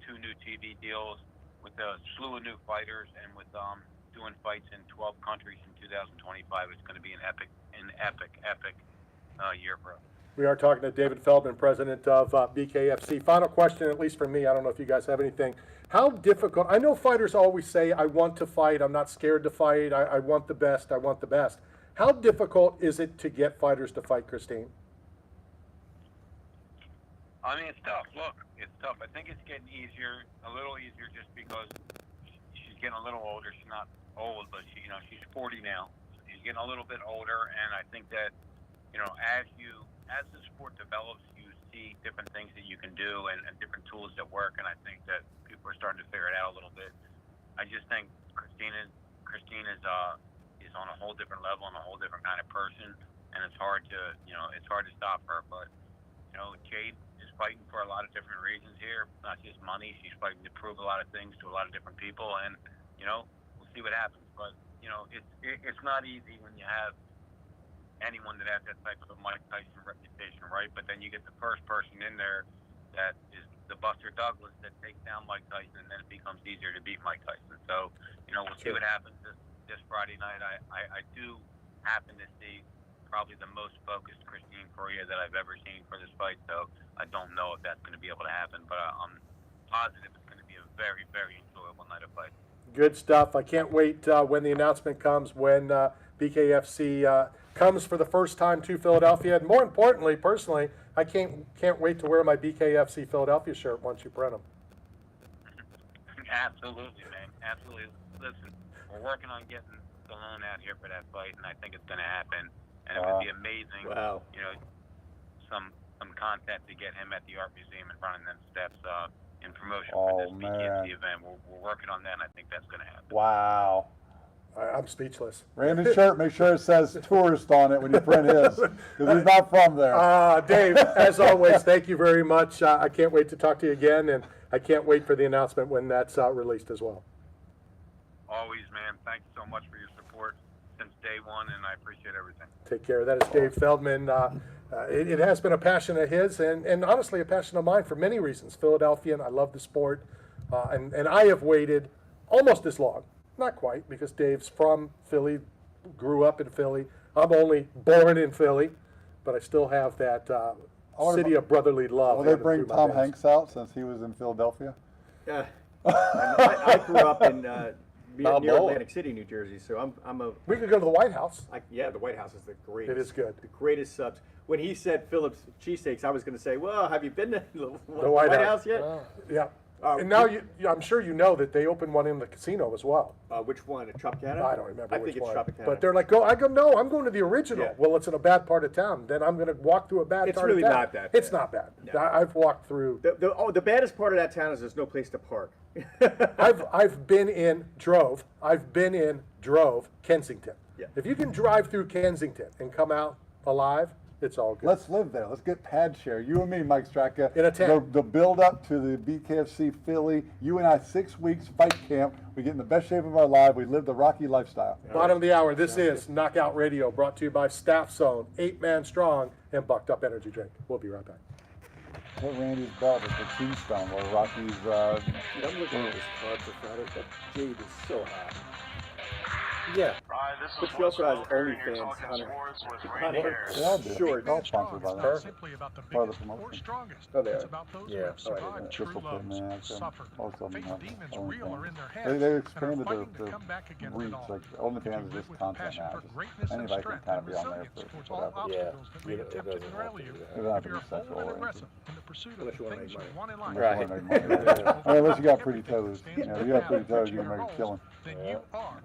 2 new TV deals, with a slew of new fighters, and with doing fights in 12 countries in 2025, it's going to be an epic year for us. We are talking to David Feldman, president of BKFC. Final question, at least for me. I don't know if you guys have anything. How difficult? I know fighters always say, I want to fight. I'm not scared to fight. I want the best. I want the best. How difficult is it to get fighters to fight, Christine? I mean, it's tough. Look, it's tough. I think it's getting easier, a little easier, just because she's getting a little older. She's not old, but she's 40 now. She's getting a little bit older, and I think that, as the sport develops, you see different things that you can do and different tools that work, and I think that people are starting to figure it out a little bit. I just think Christine is on a whole different level and a whole different kind of person, and it's hard to stop her. But Jade is fighting for a lot of different reasons here, not just money. She's fighting to prove a lot of things to a lot of different people, and we'll see what happens. But it's not easy when you have anyone that has that type of a Mike Tyson reputation, right? But then you get the first person in there that is the Buster Douglas that takes down Mike Tyson, and then it becomes easier to beat Mike Tyson. So, we'll see what happens this Friday night. I do happen to see probably the most focused Christine Correa that I've ever seen for this fight, so I don't know if that's going to be able to happen, but I'm positive it's going to be a very, very enjoyable night of fight. Good stuff. I can't wait when the announcement comes, when BKFC comes for the first time to Philadelphia. And more importantly, personally, I can't wait to wear my BKFC Philadelphia shirt once you print them. Absolutely, man. Absolutely. Listen, we're working on getting Stallone out here for that fight, and I think it's going to happen. And it would be amazing, some content to get him at the Art Museum and running them steps in promotion for this BKFC event. We're working on that, and I think that's going to happen. Wow. I'm speechless. Randy's shirt, make sure it says tourist on it when you print his, because he's not from there. Dave, as always, thank you very much. I can't wait to talk to you again, and I can't wait for the announcement when that's released as well. Always, man. Thank you so much for your support since day one, and I appreciate everything. Take care. That is Dave Feldman. It has been a passion of his, and honestly a passion of mine for many reasons. Philadelphian, I love the sport, and I have waited almost as long. Not quite, because Dave's from Philly, grew up in Philly. I'm only born in Philly, but I still have that city of brotherly love. Will they bring Tom Hanks out since he was in Philadelphia? Yeah. I grew up in near Atlantic City, New Jersey, so I'm a. We could go to the White House. Yeah, the White House is the greatest. It is good. The greatest subs. When he said Phillips cheesesteaks, I was going to say, well, have you been to the White House yet? Yeah. And now I'm sure you know that they opened one in the casino as well. Which one? At Tropicana? I don't remember which one. I think it's Tropicana. But they're like, I go, no, I'm going to the original. Yeah. Well, it's in a bad part of town. Then I'm going to walk through a bad part of town. It's really not that bad. It's not bad. No. I've walked through. The baddest part of that town is there's no place to park. I've been in Kensington. Yeah. If you can drive through Kensington and come out alive, it's all good. Let's live there. Let's get pad share. You and me, Mike Straka. In a tent. The build up to the BKFC Philly. You and I, 6 weeks fight camp. We get in the best shape of our life. We live the Rocky lifestyle. Bottom of the hour. This is Knockout Radio, brought to you by Staff Zone, 8-Man Strong, and Bucked Up Energy Drink. We'll be right back. Put Randy's belt at the tombstone where Rocky's. I'm looking at this card for Friday. That jade is so hot. Yeah. But she also has OnlyFans on her. They all do. Short. All sponsored by them. Simply about the Part of biggest the or promotion. strongest. Oh, they It's are. about those Yeah. who have survived true Crystal Pit, loves, man, suffered, most of them faced have demons OnlyFans. real or in their heads, They and are expanded fighting to the come back against reach. it all. Like If OnlyFans you is live just with content passion now. for Just greatness and anybody can strength kind of and be on there resilience for towards all whatever. obstacles that may it attempt to doesn't derail have to you, do that. It doesn't have if to you're be sexual bold and oriented. aggressive in the pursuit of Unless the you wanna things you make money. want in life, Unless you wanna make money. Well, unless you got pretty toes. You know, you got pretty toes, you can make a killing. then you are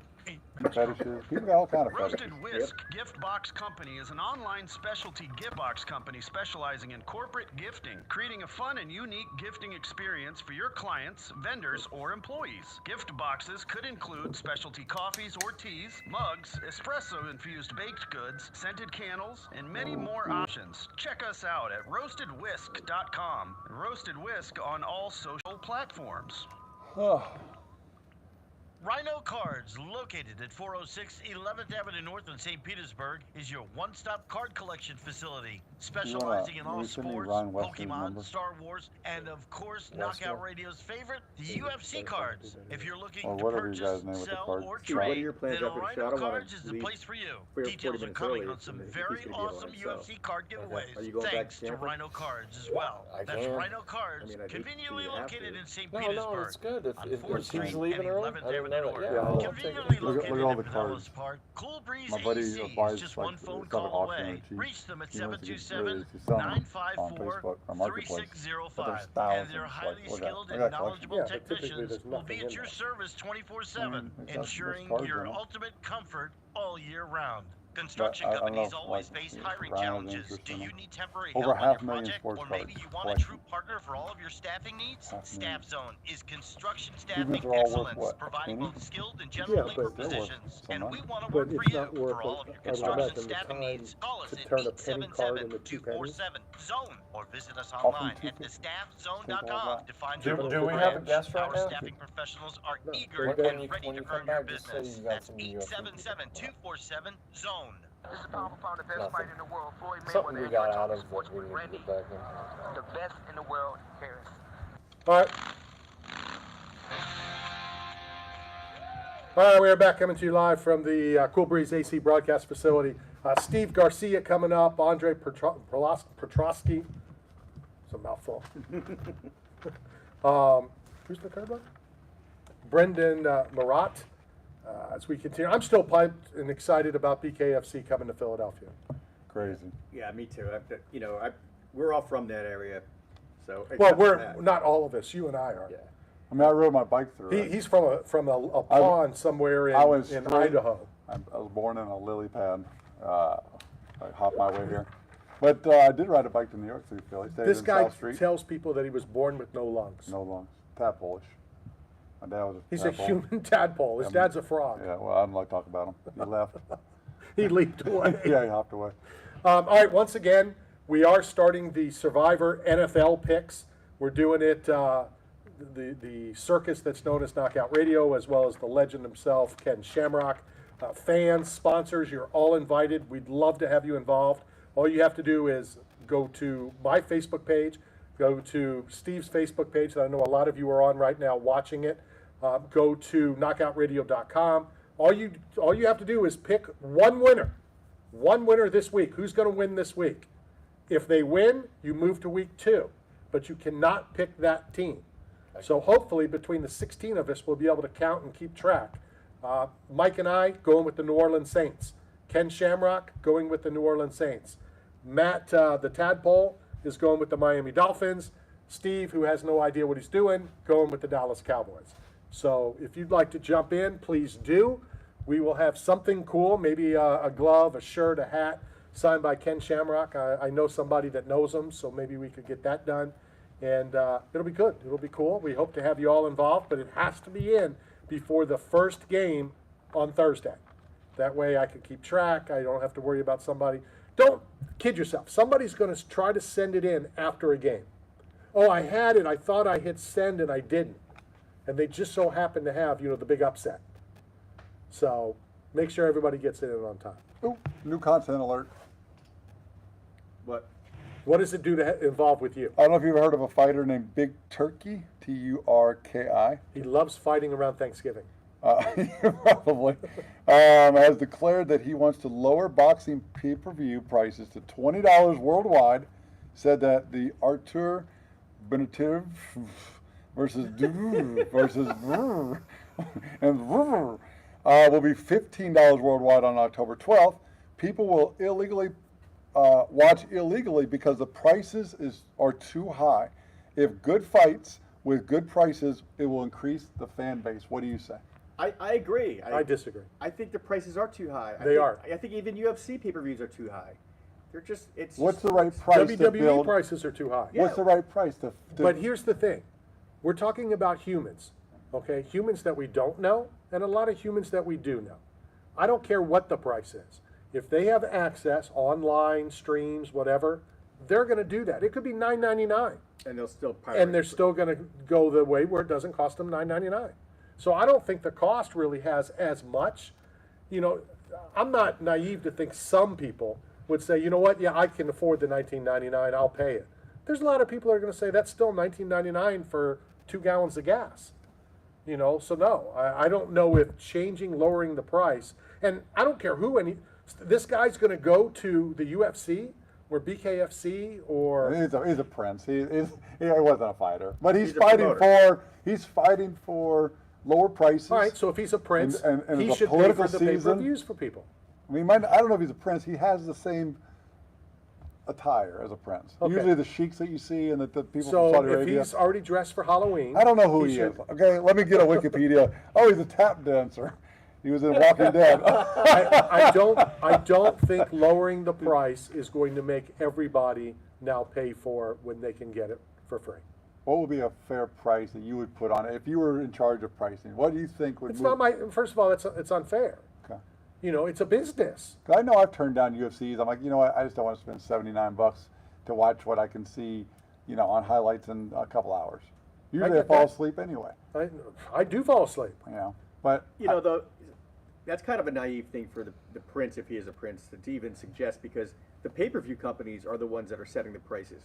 Fetishes. People got all kind of fetishes. Roasted Whisk Gift Box Company is an online specialty gift box company specializing in corporate gifting, creating a fun and unique gifting experience for your clients, vendors, or employees. Gift boxes could include specialty coffees or teas, mugs, espresso-infused baked goods, scented candles, and many more options. Check us out at roastedwhisk.com and Roasted Whisk on all social platforms. Rhino Cards, located at 406 11th Avenue North in St. Petersburg, is your one-stop card collection facility, specializing in all sports, Pokemon, Star Wars, and of course, Knockout Radio's favorite, the UFC cards. If you're looking to purchase, sell, or trade, then Rhino Cards is the place for you. Details are coming on some very awesome UFC card giveaways, thanks to Rhino Cards as well. That's Rhino Cards, conveniently located in St. Petersburg. No, it's good. On If 4th he's Street leaving and early, 11th I didn't Avenue know North. that. Yeah, I'll take Conveniently it. located Look at all in the Pinellas cards. Park. Cool Breeze My buddy AC buys is just like one phone it's got an call auction away. and cheap. Reach them at He wants to get rid of it. He's selling them on Facebook or Marketplace. But there's 727-954-3605. thousands. And their Like, highly look at skilled that. and Look at that knowledgeable collection. Yeah, but typically technicians there's will be nothing at in your there. service 24/7, there's ensuring cards your in it. ultimate comfort all year round. Construction I don't companies know, always like, face if hiring Ryan has challenges. interest Do in you them. need temporary Over help on your 500,000 project? sports Or maybe cards. you want a Question. true partner for all of your staffing needs? 500,000. Staff Zone is construction These staffing are all worth excellence, what? A providing penny? both skilled and Yeah, general labor but they're worth positions. some And we money. want to But work for it's you not worth, for all of your I would construction imagine, the staffing time needs. Call us to at turn a penny card into 2 pennies. 877-247 Zone or visit us Often online at 250. thestaffzone.com to find Do, your do local we have a branch. guest right Our now? staffing professionals are No, eager they- and they- ready when to you come earn your back, just say business. you got That's some UFC people. 877-247 Zone. This is powerful pound, the best Nothing. fight in the world. Floyd Something Mayweather we and got George out Thomas of Sports that we with need to Randy, get back in. the best in the world, Harris. All right. All right, we are back coming to you live from the Cool Breeze AC broadcast facility. Steve Garcia coming up, Andre Petrosky. It's a mouthful. Who's the third one? Brendan Marat. As we continue, I'm still piped and excited about BKFC coming to Philadelphia. Crazy. Yeah, me too. We're all from that area, so. Well, except for we're that. not all of us. You and I are. Yeah. I mean, I rode my bike through it. He's from a pond somewhere I was in straight- Idaho. I was born in a lily pad. I hopped my way here. But I did ride a bike to New York through Philly. Stayed This in guy South Street. tells people that he was born with no lungs. No lungs. Tadpoleish. My dad was a He's tadpole. a human tadpole. His dad's a frog. Yeah, well, I don't like talking about him. He left. He leaped away. Yeah, he hopped away. All right, once again, we are starting the Survivor NFL picks. We're doing it, the circus that's known as Knockout Radio, as well as the legend himself, Ken Shamrock. Fans, sponsors, you're all invited. We'd love to have you involved. All you have to do is go to my Facebook page, go to Steve's Facebook page that I know a lot of you are on right now watching it. Go to knockoutradio.com. All you have to do is pick one winner this week. Who's going to win this week? If they win, you move to week 2, but you cannot pick that team. So hopefully between the 16 of us, we'll be able to count and keep track. Mike and I going with the New Orleans Saints. Ken Shamrock going with the New Orleans Saints. Matt, the Tadpole, is going with the Miami Dolphins. Steve, who has no idea what he's doing, going with the Dallas Cowboys. So if you'd like to jump in, please do. We will have something cool, maybe a glove, a shirt, a hat, signed by Ken Shamrock. I know somebody that knows him, so maybe we could get that done. And it'll be good. It'll be cool. We hope to have you all involved, but it has to be in before the first game on Thursday. That way I can keep track. I don't have to worry about somebody. Don't kid yourself. Somebody's going to try to send it in after a game. Oh, I had it. I thought I hit send and I didn't. And they just so happen to have, the big upset. So make sure everybody gets it in on time. Ooh, new content alert. What does it do to involve with you? I don't know if you've heard of a fighter named Big Turkey, Turki. He loves fighting around Thanksgiving. Probably. Has declared that he wants to lower boxing pay-per-view prices to $20 worldwide. Said that the Artur Benativ versus and will be $15 worldwide on October 12th. People will illegally watch illegally because the prices are too high. If good fights with good prices, it will increase the fan base. What do you say? I agree. I disagree. I think the prices are too high. They are. I think even UFC pay-per-views are too high. They're just. What's the right price to WWE build? prices are too high. What's the right price to But here's the thing. We're talking about humans, okay? Humans that we don't know and a lot of humans that we do know. I don't care what the price is. If they have access, online, streams, whatever, they're going to do that. It could be $9.99. And they'll still pirate. And they're still going to go the way where it doesn't cost them $9.99. So I don't think the cost really has as much. I'm not naive to think some people would say, you know what, yeah, I can afford the $19.99, I'll pay it. There's a lot of people that are going to say that's still $19.99 for 2 gallons of gas. So no, I don't know if lowering the price, and I don't care who this guy's going to go to the UFC or BKFC or he's a prince. He wasn't a fighter, but he's fighting for lower prices. All right, so if he's a prince, and he it's a should pay political for the season. pay-per-views for people. I mean, I don't know if he's a prince. He has the same attire as a prince. Okay. Usually the sheiks that you see and the people from So Saudi if Arabia. he's already dressed for Halloween, I don't know who he is. Okay, let me get a Wikipedia. Oh, he's a tap dancer. He was in Walking Dead. I don't think lowering the price is going to make everybody now pay for when they can get it for free. What would be a fair price that you would put on it if you were in charge of pricing? What do you think would? It's not my. First of all, it's unfair. Okay. You know, it's a business. I know I've turned down UFCs. I'm like, you know what? I just don't want to spend $79 to watch what I can see, you know, on highlights in a couple hours. Usually I fall asleep anyway. I do fall asleep. You know, but you know, that's kind of a naive thing for the prince, if he is a prince, to even suggest, because the pay-per-view companies are the ones that are setting the prices.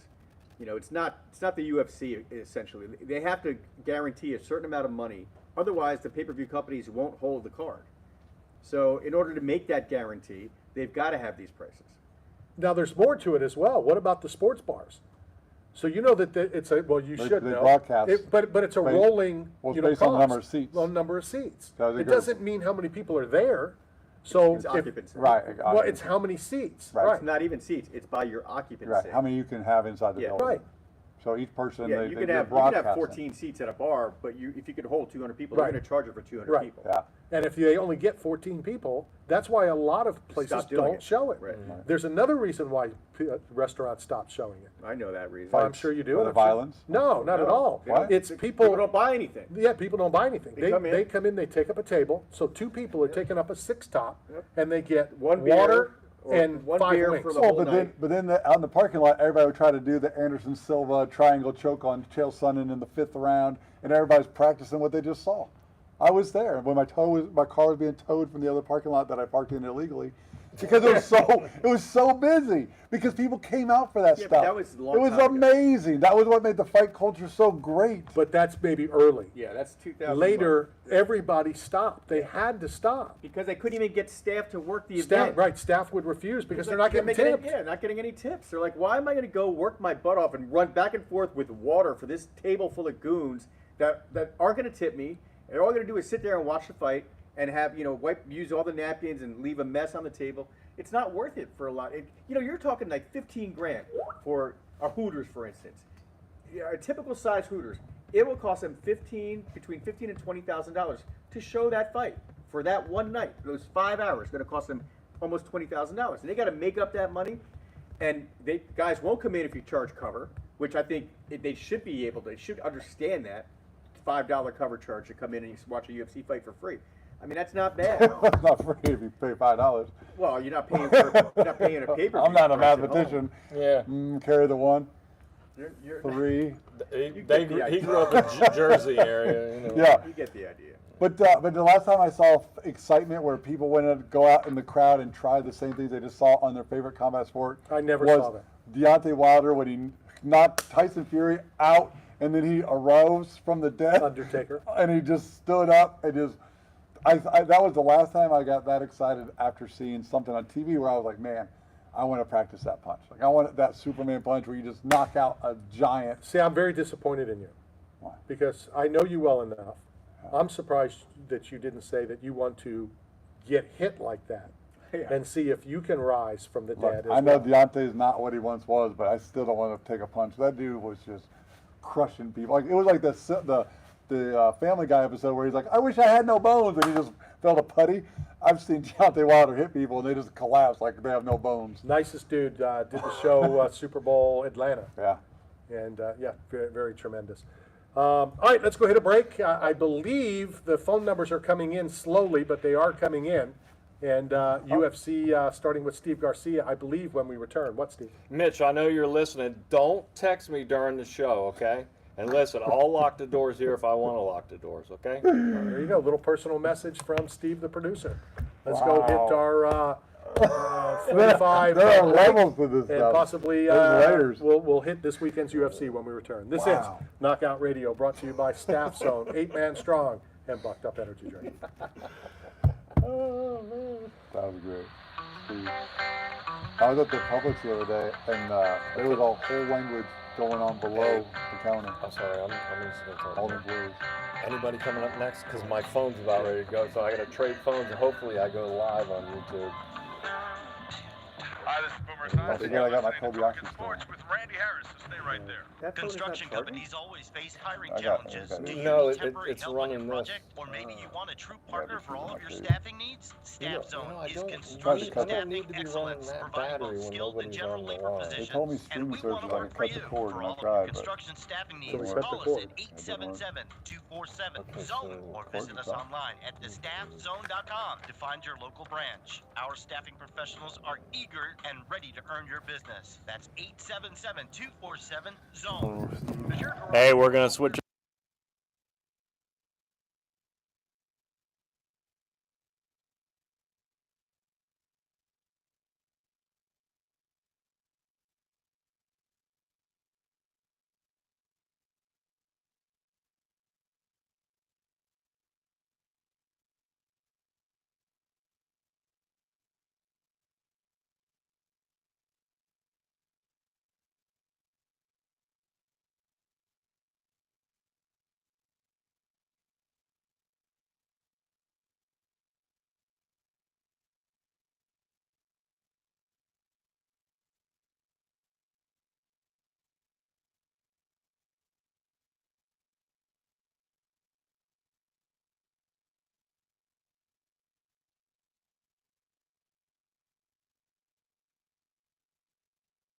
You know, it's not the UFC essentially. They have to guarantee a certain amount of money, otherwise the pay-per-view companies won't hold the card. So in order to make that guarantee, they've got to have these prices. Now there's more to it as well. What about the sports bars? So you know that it's a, well, you should they know. broadcast. But it's a rolling, well, you know, based on the number of seats. On number of seats. So it doesn't mean how many people are there. So It's occupancy. Right. Well, it's how many seats. Right. It's not even seats. It's by your occupancy. Right. How many you can have inside the building. Right. So each person, Yeah, they you do can have broadcasting. 14 seats at a bar, but if you could hold 200 people, Right. they're going to charge it for 200 Right. people. Yeah. And if they only get 14 people, that's why a lot of places Stop doing don't it. show it. Right. There's another reason why restaurants stop showing it. I know that reason. I'm sure you do. For the violence? No, not at all. What? It's People don't buy anything. Yeah, people don't buy anything. They come in. They come in, they take up a table. So two people are taking up a six top, and they get One beer water or and one 5 beer wings. for the Well, whole night. but then out in the parking lot, everybody would try to do the Anderson Silva triangle choke on Chael Sonnen in the 5th round, and everybody's practicing what they just saw. I was there when my car was being towed from the other parking lot that I parked in illegally, because it was so busy because people came out for that Yeah, stuff. but that was a long it was time ago. amazing. That was what made the fight culture so great. But that's maybe early. Yeah, that's 2000. Later, everybody stopped. They had to stop. Because they couldn't even get staff to work the Staff, event. right? Staff would refuse because they're not They're getting making tipped. Yeah, not getting any tips. They're like, why am I going to go work my butt off and run back and forth with water for this table full of goons that aren't going to tip me? And all they're going to do is sit there and watch the fight and have, use all the napkins and leave a mess on the table. It's not worth it for a lot. You're talking like 15 grand for a Hooters, for instance. Yeah, a typical size Hooters, it will cost them between $15,000 and $20,000 to show that fight for that one night. Those 5 hours going to cost them almost $20,000, and they got to make up that money. And guys won't come in if you charge cover, which I think they should be able to. They should understand that $5 cover charge to come in and you watch a UFC fight for free. I mean, that's not bad. It's not free if you pay $5. Well, you're not paying a pay-per-view. I'm not a price at mathematician. home. Yeah. Carry the one. You're 3. He grew up in Jersey area. You know. Yeah. You get the idea. But the last time I saw excitement where people went to go out in the crowd and try the same things they just saw on their favorite combat sport. I never was saw that. Deontay Wilder when he knocked Tyson Fury out and then he arose from the dead. Undertaker. And he just stood up and just. That was the last time I got that excited after seeing something on TV where I was like, man, I want to practice that punch. Like I want that Superman punch where you just knock out a giant. See, I'm very disappointed in you. Why? Because I know you well enough. I'm surprised that you didn't say that you want to get hit like that and see if you can rise from the dead. I know Deontay is not what he once was, but I still don't want to take a punch. That dude was just crushing people. Like it was like the Family Guy episode where he's like, I wish I had no bones, and he just felt a putty. I've seen Deontay Wilder hit people, and they just collapse like they have no bones. Nicest dude. Did the show Super Bowl Atlanta. Yeah. And very, very tremendous. All right, let's go hit a break. I believe the phone numbers are coming in slowly, but they are coming in. And UFC, starting with Steve Garcia, I believe, when we return. What, Steve? Mitch, I know you're listening. Don't text me during the show, okay? And listen, I'll lock the doors here if I want to lock the doors, okay? There you go. A little personal message from Steve, the producer. Let's go hit our 45 there are break, levels to this and stuff. possibly There's layers. we'll hit this weekend's UFC when we return. This is Knockout Radio, brought to you by Staff Zone, 8-man strong, and Bucked Up Energy Drink. Oh, man. That was great. I was at the Publix the other day, and there was a whole language going on below the counter. I'm sorry, I'm just going to talk. All the blues. Anybody coming up next? Because my phone's about ready to go, so I got to trade phones, and hopefully I go live on YouTube. Hi, this is Boomer Don't forget I got my Kobayashi still. with Randy Harris, so stay right there. That phone is not Construction charging? companies always face hiring I got it, challenges. I got it. Do you No, need temporary it's help on your running this. project? Or maybe you want a true Yeah, partner this for is all my of your favorite. staffing needs? You know, Staff Zone I is don't construction cut it. staffing need to be running excellence, that providing battery both when skilled and nobody's general on the labor line. They positions. told me And streaming we want services to I could work for cut the you. cord For when I all of your tried, but construction staffing So needs, we cut the call us cord. at 877-247 Okay, Zone so or cord visit is us off. online at thestaffzone.com to find your local branch. Our staffing professionals are eager and ready to earn your business. That's 877-247 Zone. Hey, we're gonna switch